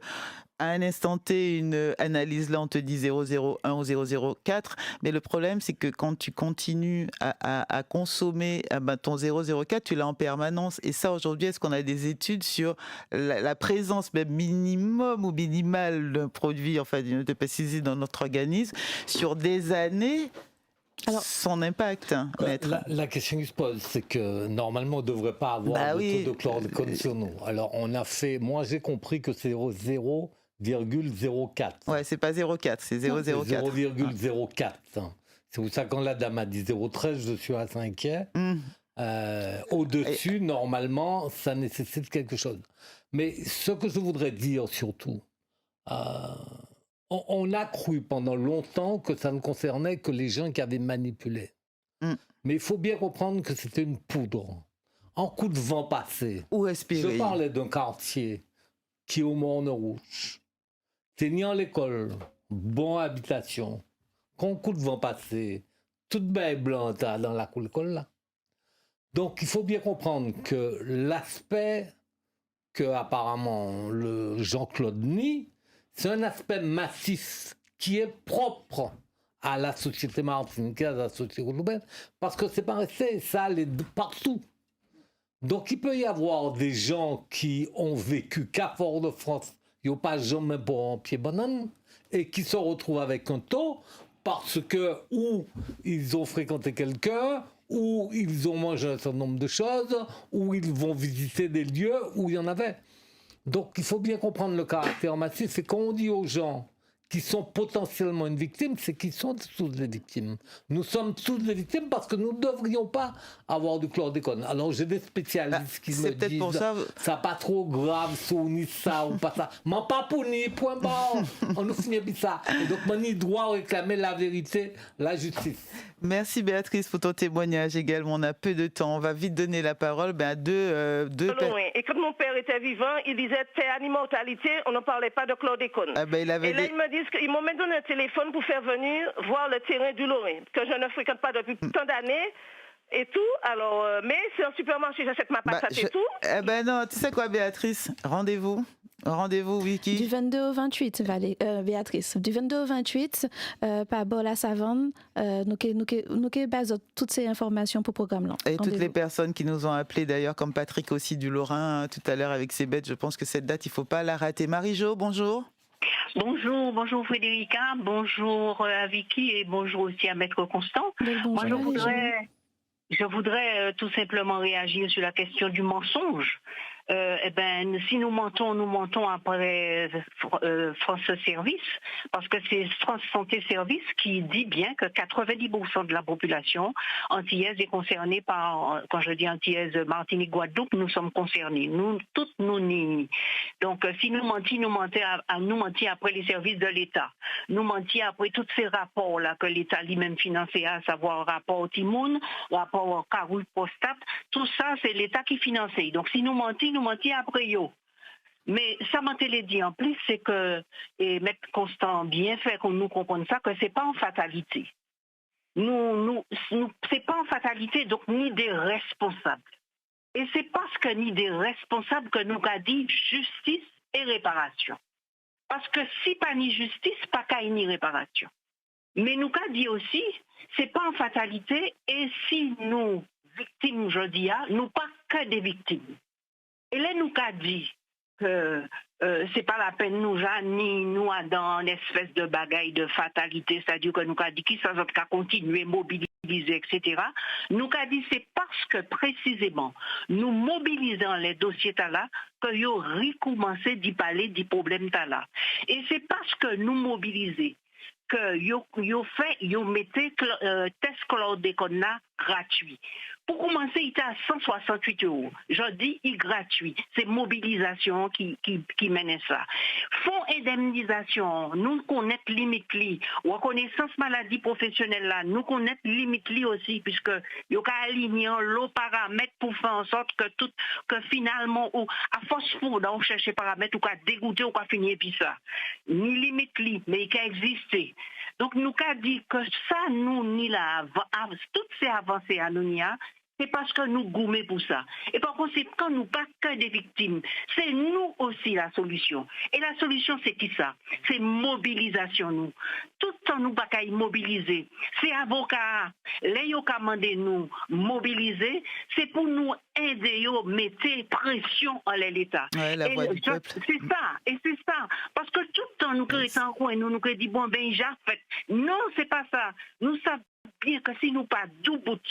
à un instant T, une analyse là, on te dit 0,01 ou 0,04, mais le problème, c'est que quand tu continues à consommer ton 0,04, tu l'as en permanence. Et ça, aujourd'hui, est-ce qu'on a des études sur la présence même minimum ou minimale d'un produit, enfin, de pesticides dans notre organisme, sur des années? Alors, son impact, maître. La question qui se pose, c'est que normalement, on ne devrait pas avoir de taux de chlordécone sur nous. Alors, moi, j'ai compris que c'est 0,04. Ouais, c'est pas 0,4, c'est 0,04. 0,04. C'est pour ça que quand la dame a dit 0,13, je suis assez inquiet. Au-dessus, normalement, ça nécessite quelque chose. Mais ce que je voudrais dire surtout, on a cru pendant longtemps que ça ne concernait que les gens qui avaient manipulé. Mais il faut bien comprendre que c'était une poudre. En coup de vent passé. Ou respirer. Je parlais d'un quartier qui est au Morne-Rouge. Tenant l'école, bon habitation, quand coup de vent passé, toute belle blanche dans la cour d'école là. Donc il faut bien comprendre que l'aspect que apparemment le Jean-Claude nie, c'est un aspect massif qui est propre à la société martiniquaise, à la société guadeloupéenne, parce que c'est pas resté, ça allait partout. Donc il peut y avoir des gens qui ont vécu qu'à Fort-de-France, ils n'ont pas jamais pour un pied banane, et qui se retrouvent avec un taux parce que ou ils ont fréquenté quelqu'un, ou ils ont mangé un certain nombre de choses, ou ils vont visiter des lieux où il y en avait. Donc il faut bien comprendre le caractère massif. C'est quand on dit aux gens qui sont potentiellement une victime, c'est qu'ils sont tous des victimes. Nous sommes tous des victimes parce que nous ne devrions pas avoir du chlordécone. Alors j'ai des spécialistes qui me disent ça pas trop grave, ni ça ou pas ça. Mais pas pour ni, point barre. On nous finit bien ça. Et donc on doit réclamer la vérité, la justice. Merci Béatrice pour ton témoignage également. On a peu de temps. On va vite donner la parole à deux Et quand mon père était vivant, il disait terre animalité, on ne parlait pas de chlordécone. Et là, ils me disent qu'ils m'ont même donné un téléphone pour faire venir voir le terrain du Lorrain, que je ne fréquente pas depuis tant d'années. Et tout, alors, mais c'est un supermarché, j'achète ma patate et tout. Non, tu sais quoi Béatrice, rendez-vous, Wiki. Du 22 au 28, Béatrice. Du 22 au 28, par Bola Savane, nous basons toutes ces informations pour le programme là. Et toutes les personnes qui nous ont appelés d'ailleurs, comme Patrick aussi du Lorrain, tout à l'heure avec ses bêtes, je pense que cette date, il ne faut pas la rater. Marie-Jo, bonjour. Bonjour Frédérica, bonjour à Vicky et bonjour aussi à Maître Constant. Moi, je voudrais tout simplement réagir sur la question du mensonge. Si nous mentons après France Service, parce que c'est France Santé Service qui dit bien que 90% de la population antillaise est concernée par, quand je dis antillaise, Martinique, Guadeloupe, nous sommes concernés. Nous, toutes nous nions. Donc, si nous mentions après les services de l'État, nous mentions après tous ces rapports-là que l'État lui-même finançait, à savoir rapport Timoun, rapport Caroul Prostate, tout ça, c'est l'État qui finançait. Donc, si nous mentions après yo. Mais ça m'a dit en plus, c'est que, et Maître Constant bien fait qu'on nous comprenne ça, que c'est pas en fatalité. C'est pas en fatalité, donc ni des responsables. Et c'est parce que ni des responsables que nous avons dit justice et réparation. Parce que si pas ni justice, pas qu'à ni réparation. Mais nous avons dit aussi, c'est pas en fatalité, et si nous, victimes, je dis, nous pas que des victimes. Et là, nous avons dit que c'est pas la peine nous ni nous dans une espèce de bagaille de fatalité, c'est-à-dire que nous avons dit qui ça va continuer mobiliser, etc. Nous avons dit c'est parce que précisément nous mobilisons les dossiers là que yo recommencer d'y parler des problèmes là. Et c'est parce que nous mobilisons que yo mettez test chlordécone gratuit. Pour commencer, il était à 168 €. Je dis, il est gratuit. C'est mobilisation qui mène ça. Fonds indemnisation, nous connaissons limite li. Reconnaissance maladie professionnelle là, nous connaissons limite li aussi, puisque il y a aligné l'eau paramètres pour faire en sorte que finalement, à force pour on chercher paramètres, ou qu'à dégoûter, ou qu'à finir puis ça. Ni limite li, mais il existé. Donc, nous avons dit que ça, nous, ni là, toutes ces avancées à nous, c'est parce que nous goumons pour ça. Et par conséquent, nous pas que des victimes. C'est nous aussi la solution. Et la solution, c'est qui ça? C'est mobilisation, nous. Tout le temps, nous pas qu'à mobiliser. C'est avocats, les commandés nous mobiliser, c'est pour nous aider, mettre pression en l'État. Ouais, la voix du peuple. C'est ça, et c'est ça. Parce que tout le temps, nous créons en coin, nous dit, bon, ben, j'ai fait. Non, c'est pas ça. Nous savons bien que si nous pas d'où bout,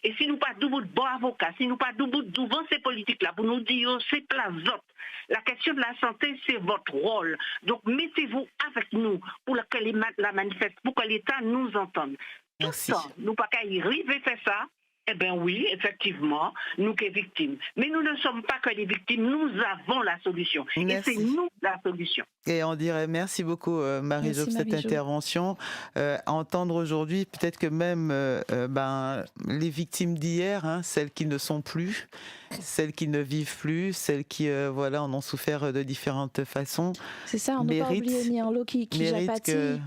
et si nous pas d'où de bon avocat, si nous pas d'où devant ces politiques-là, pour nous dire, c'est la autres. La question de la santé, c'est votre rôle. Donc, mettez-vous avec nous pour que la manifeste, pour que l'État nous entende. Merci. Tout le temps, nous pas qu'à y arriver faire ça. Eh bien oui, effectivement, nous qui sommes victimes. Mais nous ne sommes pas que les victimes, nous avons la solution. Merci. Et c'est nous la solution. Et on dirait merci beaucoup Marie-Jo pour cette intervention. Entendre aujourd'hui, peut-être que même les victimes d'hier, celles qui ne sont plus, celles qui ne vivent plus, celles qui en ont souffert de différentes façons. C'est ça, on ne peut pas oublier ni en l'eau qui j'apathie.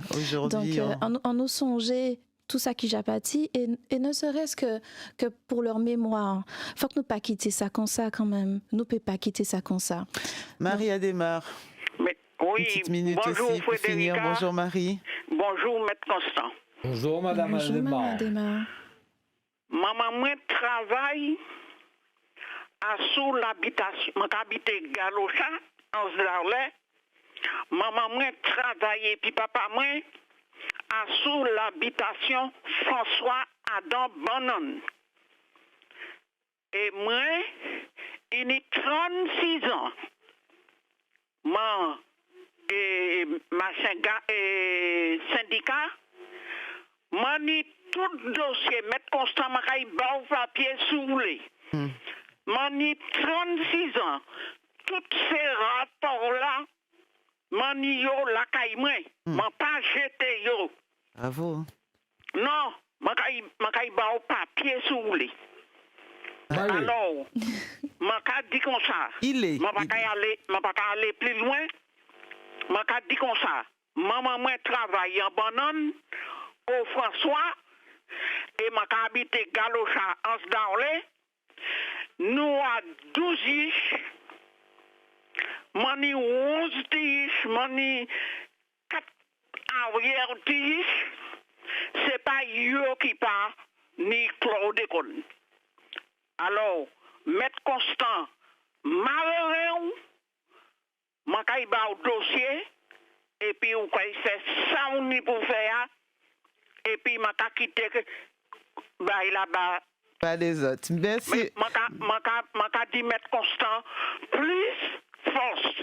Donc en nous songer tout ça qui j'apathie et ne serait-ce que pour leur mémoire. Faut que nous pas quitter ça comme ça quand même. Nous peut pas quitter ça comme ça. Marie Adémar. Oui, une petite minute bonjour aussi pour finir. Bonjour Marie. Bonjour Maître Constant. Bonjour Madame Adémar. Maman, moi travaille sous l'habitation. Moi j'habite Galocha, en Zlarlet. Maman, moi travaille puis papa, moi sous l'habitation François Adam Bonon. Et moi, il est 36 ans. Moi, et ma syndicat, moi, ni tout dossier, mettre constamment au papier soulé. Moi, ni 36 ans. Tous ces rapports-là, moi, ni yo la caille moi. Moi, pas jeté yo. Bravo. Non, moi, caille au papier soulé. Alors, moi, dit comme ça. Moi, pas aller plus loin. Moi, dit comme ça. Maman, moi, travaille en Bonne, au François, et moi, habite Galocha, en Sdarlé. Nous, à 12 ish, mani 11 tiges, mani 4 arrière tiges, c'est pas yo qui part, ni chlordécone. Alors, Maître Constant, malheureux, man kay ba au dossier, et puis on kay fait ça on ni pour faire, et puis man ka quitter bah il là-bas. Pas les autres. Merci. Man ka dit Maître Constant, plus force.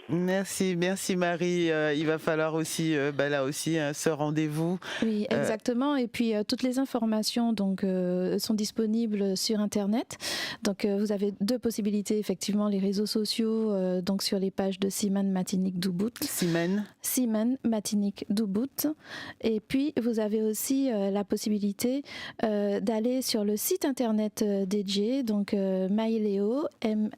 Merci Marie. Il va falloir aussi, là aussi, ce rendez-vous. Oui, exactement. Et puis toutes les informations donc sont disponibles sur Internet. Donc vous avez deux possibilités effectivement, les réseaux sociaux, donc sur les pages de Simone Matinique Doubout. Simone Matinique Doubout. Et puis vous avez aussi la possibilité d'aller sur le site internet dédié, donc Maileo, MYLEO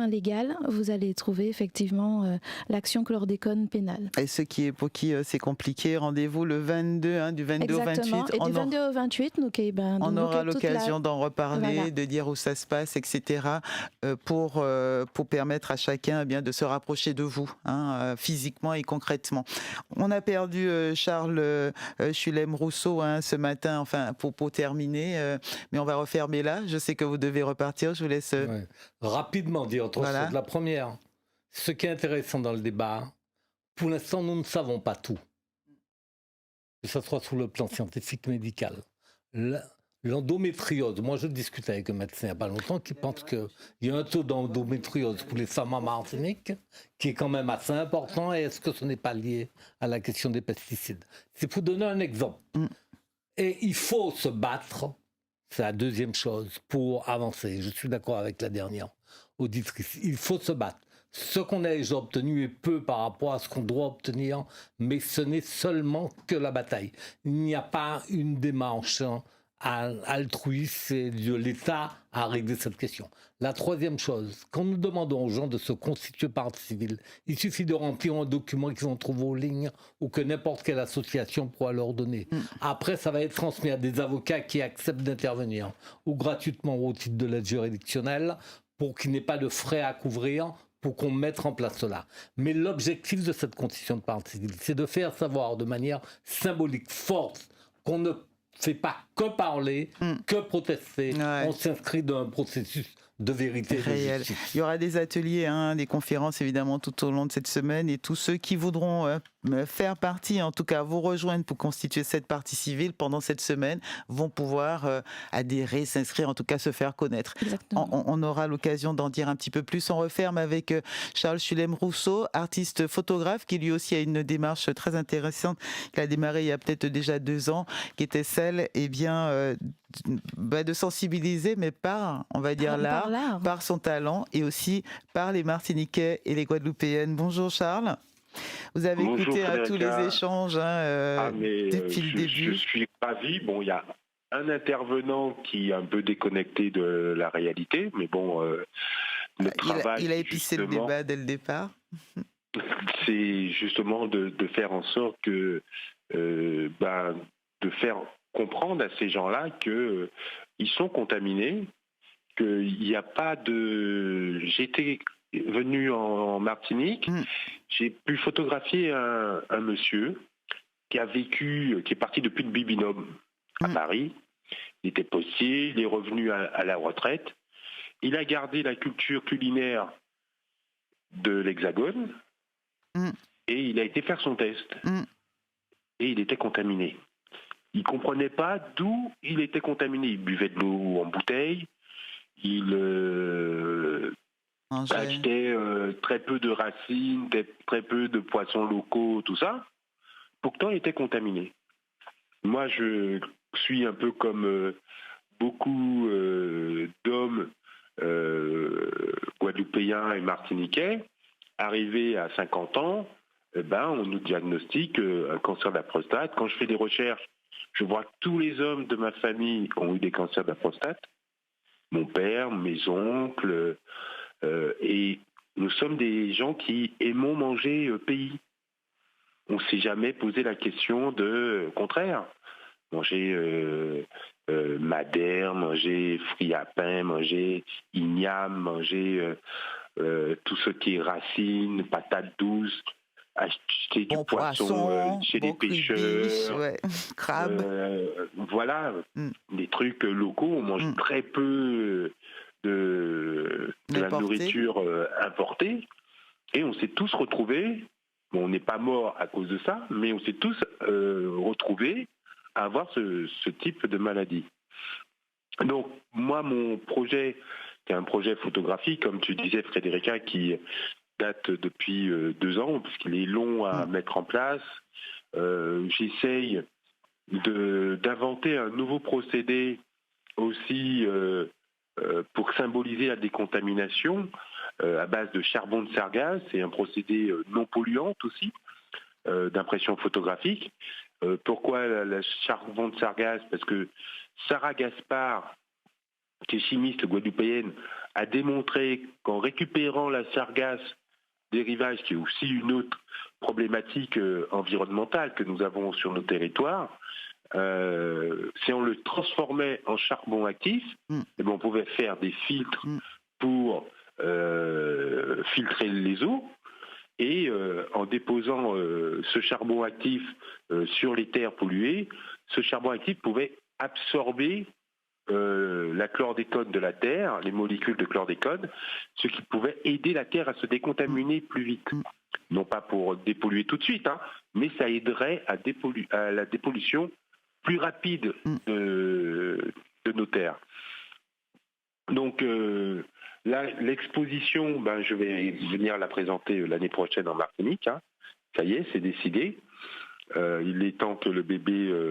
.légal, vous allez trouver effectivement l'action chlordécone pénale. Et pour qui c'est compliqué, rendez-vous le 22, du 22 Exactement. au 28. Et du 22 au 28, on aura l'occasion d'en reparler, de dire où ça se passe, etc. Pour permettre à chacun de se rapprocher de vous, physiquement et concrètement. On a perdu Charles Chulem-Rousseau ce matin, enfin pour terminer, mais on va refermer là. Je sais que vous devez repartir, je vous laisse... Rapidement dire autre chose. La première, ce qui est intéressant dans le débat, pour l'instant nous ne savons pas tout, que ce soit sur le plan scientifique, médical. L'endométriose, moi je discute avec un médecin il n'y a pas longtemps qui pense qu'il y a un taux d'endométriose pour les femmes en Martinique qui est quand même assez important, et est-ce que ce n'est pas lié à la question des pesticides? C'est pour donner un exemple. Et il faut se battre, c'est la deuxième chose, pour avancer. Je suis d'accord avec la dernière auditrice, il faut se battre. Ce qu'on a déjà obtenu est peu par rapport à ce qu'on doit obtenir, mais ce n'est seulement que la bataille. Il n'y a pas une démarche altruiste de l'État à régler cette question. La troisième chose, quand nous demandons aux gens de se constituer partie civile, il suffit de remplir un document qu'ils vont trouver en ligne ou que n'importe quelle association pourra leur donner. Après, ça va être transmis à des avocats qui acceptent d'intervenir, ou gratuitement ou au titre de l'aide juridictionnelle, pour qu'il n'y ait pas de frais à couvrir, pour qu'on mette en place cela. Mais l'objectif de cette constitution de partie civile, c'est de faire savoir de manière symbolique, forte, qu'on ne fait pas que parler, que protester. On s'inscrit dans un processus de vérité réelle. Il y aura des ateliers, des conférences évidemment tout au long de cette semaine, et tous ceux qui voudront faire partie, en tout cas vous rejoindre pour constituer cette partie civile pendant cette semaine, vont pouvoir adhérer, s'inscrire, en tout cas se faire connaître. On aura l'occasion d'en dire un petit peu plus. On referme avec Charles Chulem-Rousseau, artiste photographe, qui lui aussi a une démarche très intéressante qu'il a démarré il y a peut-être déjà 2 ans, qui était celle de sensibiliser, mais par, on va dire l'art, par son talent, et aussi par les Martiniquais et les Guadeloupéennes. Bonjour Charles. Vous avez écouté tous les échanges depuis le début. Je suis ravi. Bon, il y a un intervenant qui est un peu déconnecté de la réalité, mais bon, le travail... Il a épicé le débat dès le départ. C'est justement de faire en sorte que... de faire comprendre à ces gens-là qu'ils sont contaminés, qu'il n'y a pas de... J'étais venu en Martinique, j'ai pu photographier un monsieur qui est parti depuis le Bibinum à Paris. Il était postier, il est revenu à la retraite. Il a gardé la culture culinaire de l'Hexagone et il a été faire son test. Et il était contaminé. Il ne comprenait pas d'où il était contaminé. Il buvait de l'eau en bouteille, il achetait très peu de racines, très peu de poissons locaux, tout ça. Pourtant, il était contaminé. Moi, je suis un peu comme beaucoup d'hommes guadeloupéens et martiniquais. Arrivés à 50 ans, on nous diagnostique un cancer de la prostate. Quand je fais des recherches, je vois que tous les hommes de ma famille ont eu des cancers de la prostate. Mon père, mes oncles, et nous sommes des gens qui aimons manger pays. On ne s'est jamais posé la question de contraire. Manger madère, manger fruits à pain, manger igname, manger tout ce qui est racines, patates douces, acheter du poisson chez des pêcheurs, crabes. Voilà, des trucs locaux. On mange très peu de la nourriture importée. Et on s'est tous retrouvés, on n'est pas morts à cause de ça, mais on s'est tous retrouvés à avoir ce type de maladie. Donc, moi, mon projet, qui est un projet photographique, comme tu disais, Frédérica, qui date depuis 2 ans, puisqu'il est long à mettre en place. J'essaye d'inventer un nouveau procédé aussi pour symboliser la décontamination à base de charbon de sargasse. C'est un procédé non polluant aussi, d'impression photographique. Pourquoi le charbon de sargasse? Parce que Sarah Gaspard, qui est chimiste guadeloupéenne, a démontré qu'en récupérant la sargasse des rivages, qui est aussi une autre problématique environnementale que nous avons sur nos territoires, si on le transformait en charbon actif, eh bien, on pouvait faire des filtres pour filtrer les eaux, et en déposant ce charbon actif sur les terres polluées, ce charbon actif pouvait absorber la chlordécone de la terre, les molécules de chlordécone, ce qui pouvait aider la terre à se décontaminer plus vite. Non pas pour dépolluer tout de suite, mais ça aiderait à la dépollution plus rapide de nos terres. Donc là, l'exposition, je vais venir la présenter l'année prochaine en Martinique. Ça y est, c'est décidé. Il est temps que le bébé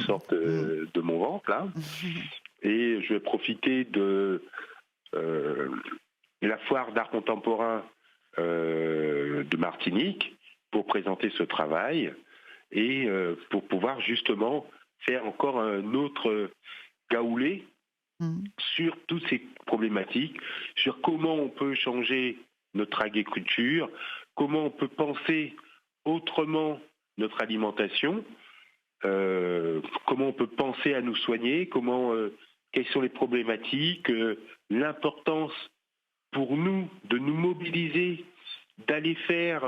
sorte de mon ventre, là. Et je vais profiter de la foire d'art contemporain de Martinique pour présenter ce travail et pour pouvoir justement faire encore un autre gaoulé sur toutes ces problématiques, sur comment on peut changer notre agriculture, comment on peut penser autrement notre alimentation, comment on peut penser à nous soigner, quelles sont les problématiques, l'importance pour nous de nous mobiliser, d'aller faire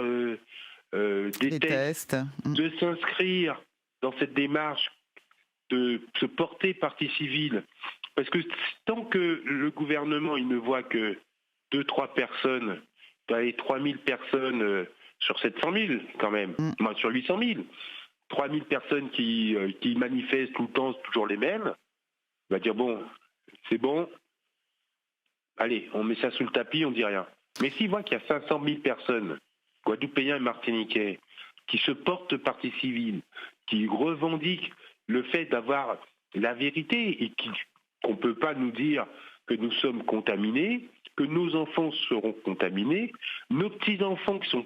des tests, de s'inscrire dans cette démarche, de se porter partie civile. Parce que tant que le gouvernement il ne voit que 2-3 personnes, 3000 personnes sur 700 000 quand même, sur 800 000, 3000 personnes qui manifestent tout le temps, toujours les mêmes, il va dire bon, c'est bon, allez, on met ça sous le tapis, on dit rien. Mais s'il voit qu'il y a 500 000 personnes, Guadeloupéens et Martiniquais, qui se portent partie civile, qui revendiquent le fait d'avoir la vérité et qu'on ne peut pas nous dire que nous sommes contaminés, que nos enfants seront contaminés, nos petits-enfants qui sont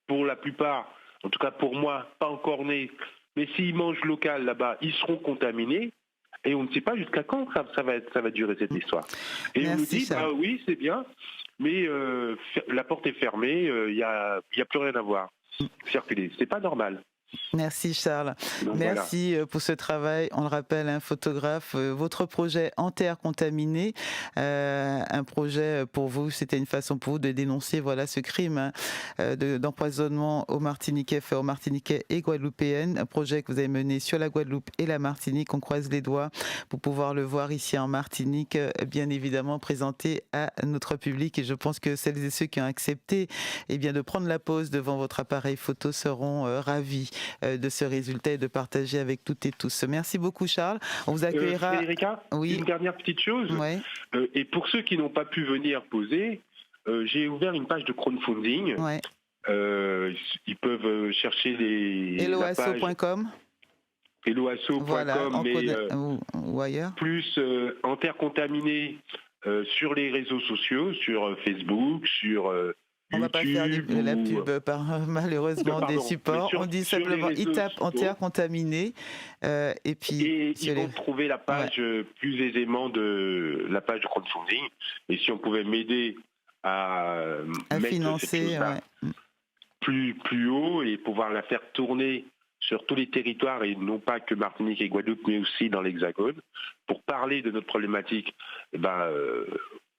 pour la plupart, en tout cas pour moi, pas encore nés, mais s'ils mangent local là-bas, ils seront contaminés. Et on ne sait pas jusqu'à quand ça va durer cette histoire. Et on nous dit, oui, c'est bien, mais la porte est fermée, il n'y a plus rien à voir. Circuler, c'est pas normal. Merci Charles. Donc, merci pour ce travail. On le rappelle, un photographe, votre projet En terre contaminée, un projet pour vous, c'était une façon pour vous de dénoncer ce crime d'empoisonnement aux Martiniquais, fait aux Martiniquais et Guadeloupéennes, un projet que vous avez mené sur la Guadeloupe et la Martinique. On croise les doigts pour pouvoir le voir ici en Martinique, bien évidemment présenté à notre public, et je pense que celles et ceux qui ont accepté de prendre la pause devant votre appareil photo seront ravis de ce résultat et de partager avec toutes et tous. Merci beaucoup Charles. On vous accueillera. Frédérica, une dernière petite chose. Et pour ceux qui n'ont pas pu venir poser, j'ai ouvert une page de crowdfunding. Ils peuvent chercher Helloasso.com. Helloasso.com, ou ailleurs. Plus En terre contaminée sur les réseaux sociaux, sur Facebook, sur on ne va pas faire la pub par malheureusement des supports. On dit simplement ils tapent En terre contaminée et puis ils vont trouver la page plus aisément de la page de crowdfunding. Et si on pouvait m'aider à mettre financer plus haut et pouvoir la faire tourner sur tous les territoires et non pas que Martinique et Guadeloupe, mais aussi dans l'Hexagone, pour parler de notre problématique,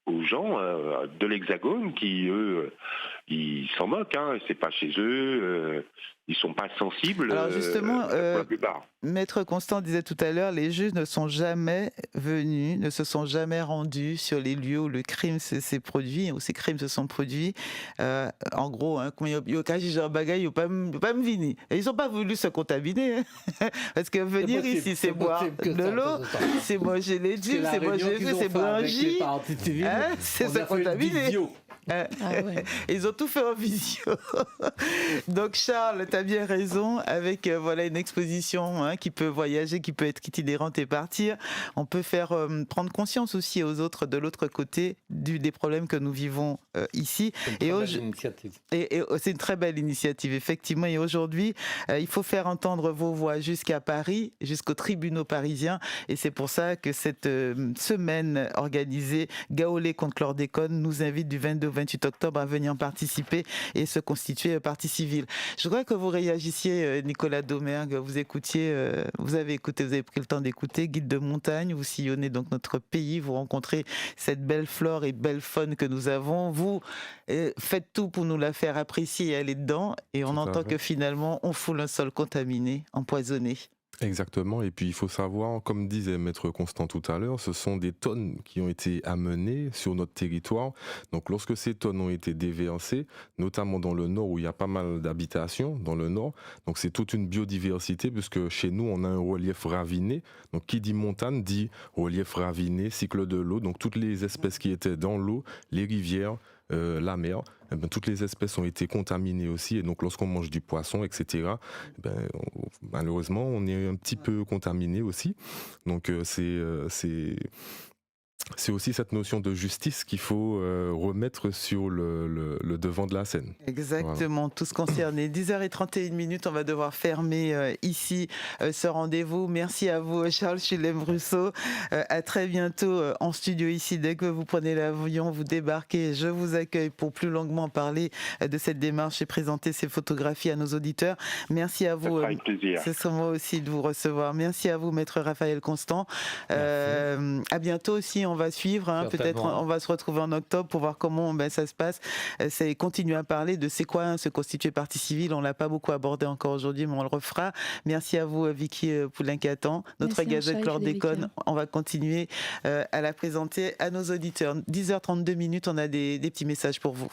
aux gens de l'Hexagone qui, eux, ils s'en moquent, c'est pas chez eux, ils sont pas sensibles. Alors justement, pour la plupart. Maître Constant disait tout à l'heure, les juges ne sont jamais venus, ne se sont jamais rendus sur les lieux où le crime s'est produit, où ces crimes se sont produits. En gros, comme ils n'ont pas me venir. Et ils n'ont pas voulu se contaminer. Parce que venir ici, c'est boire de l'eau, c'est manger les légumes, c'est manger c'est brancher. C'est se contaminer. Ils ont tout fait en visio. Donc Charles, as bien raison. Avec voilà une exposition qui peut voyager, qui peut être itinérante et partir, on peut faire prendre conscience aussi aux autres de l'autre côté des problèmes que nous vivons ici. C'est une très belle initiative, effectivement. Et aujourd'hui, il faut faire entendre vos voix jusqu'à Paris, jusqu'aux tribunaux parisiens. Et c'est pour ça que cette semaine organisée Gaolé contre chlordécone nous invite du 22 au 28 octobre à venir participer et se constituer partie civile. Je voudrais que vous réagissiez, Nicolas Domergue. Vous avez pris le temps d'écouter, guide de montagne, vous sillonnez donc notre pays, vous rencontrez cette belle flore et belle faune que nous avons. Vous faites tout pour nous la faire apprécier et aller dedans, et on entend que finalement on foule un sol contaminé, empoisonné. Exactement, et puis il faut savoir, comme disait Maître Constant tout à l'heure, ce sont des tonnes qui ont été amenées sur notre territoire. Donc lorsque ces tonnes ont été déversées, notamment dans le nord où il y a pas mal d'habitations, dans le nord, donc c'est toute une biodiversité puisque chez nous on a un relief raviné. Donc qui dit montagne dit relief raviné, cycle de l'eau, donc toutes les espèces qui étaient dans l'eau, les rivières, la mer, toutes les espèces ont été contaminées aussi, et donc lorsqu'on mange du poisson, etc., malheureusement on est un petit peu contaminé aussi. Donc c'est aussi cette notion de justice qu'il faut remettre sur le devant de la scène. Exactement, voilà. Tous concernés. 10h31, on va devoir fermer ici ce rendez-vous. Merci à vous, Charles Chulem-Rousseau. À très bientôt en studio ici. Dès que vous prenez l'avion, vous débarquez. Je vous accueille pour plus longuement parler de cette démarche et présenter ces photographies à nos auditeurs. Merci à vous. Avec plaisir. C'est sur moi aussi de vous recevoir. Merci à vous, Maître Raphaël Constant. À bientôt aussi. On va suivre, peut-être on va se retrouver en octobre pour voir comment ça se passe. C'est continuer à parler de c'est quoi se constituer partie civile. On l'a pas beaucoup abordé encore aujourd'hui, mais on le refera. Merci à vous, Vicky Poulenc-Catan. Notre gazette chlordécone, on va continuer à la présenter à nos auditeurs. 10h32, on a des petits messages pour vous.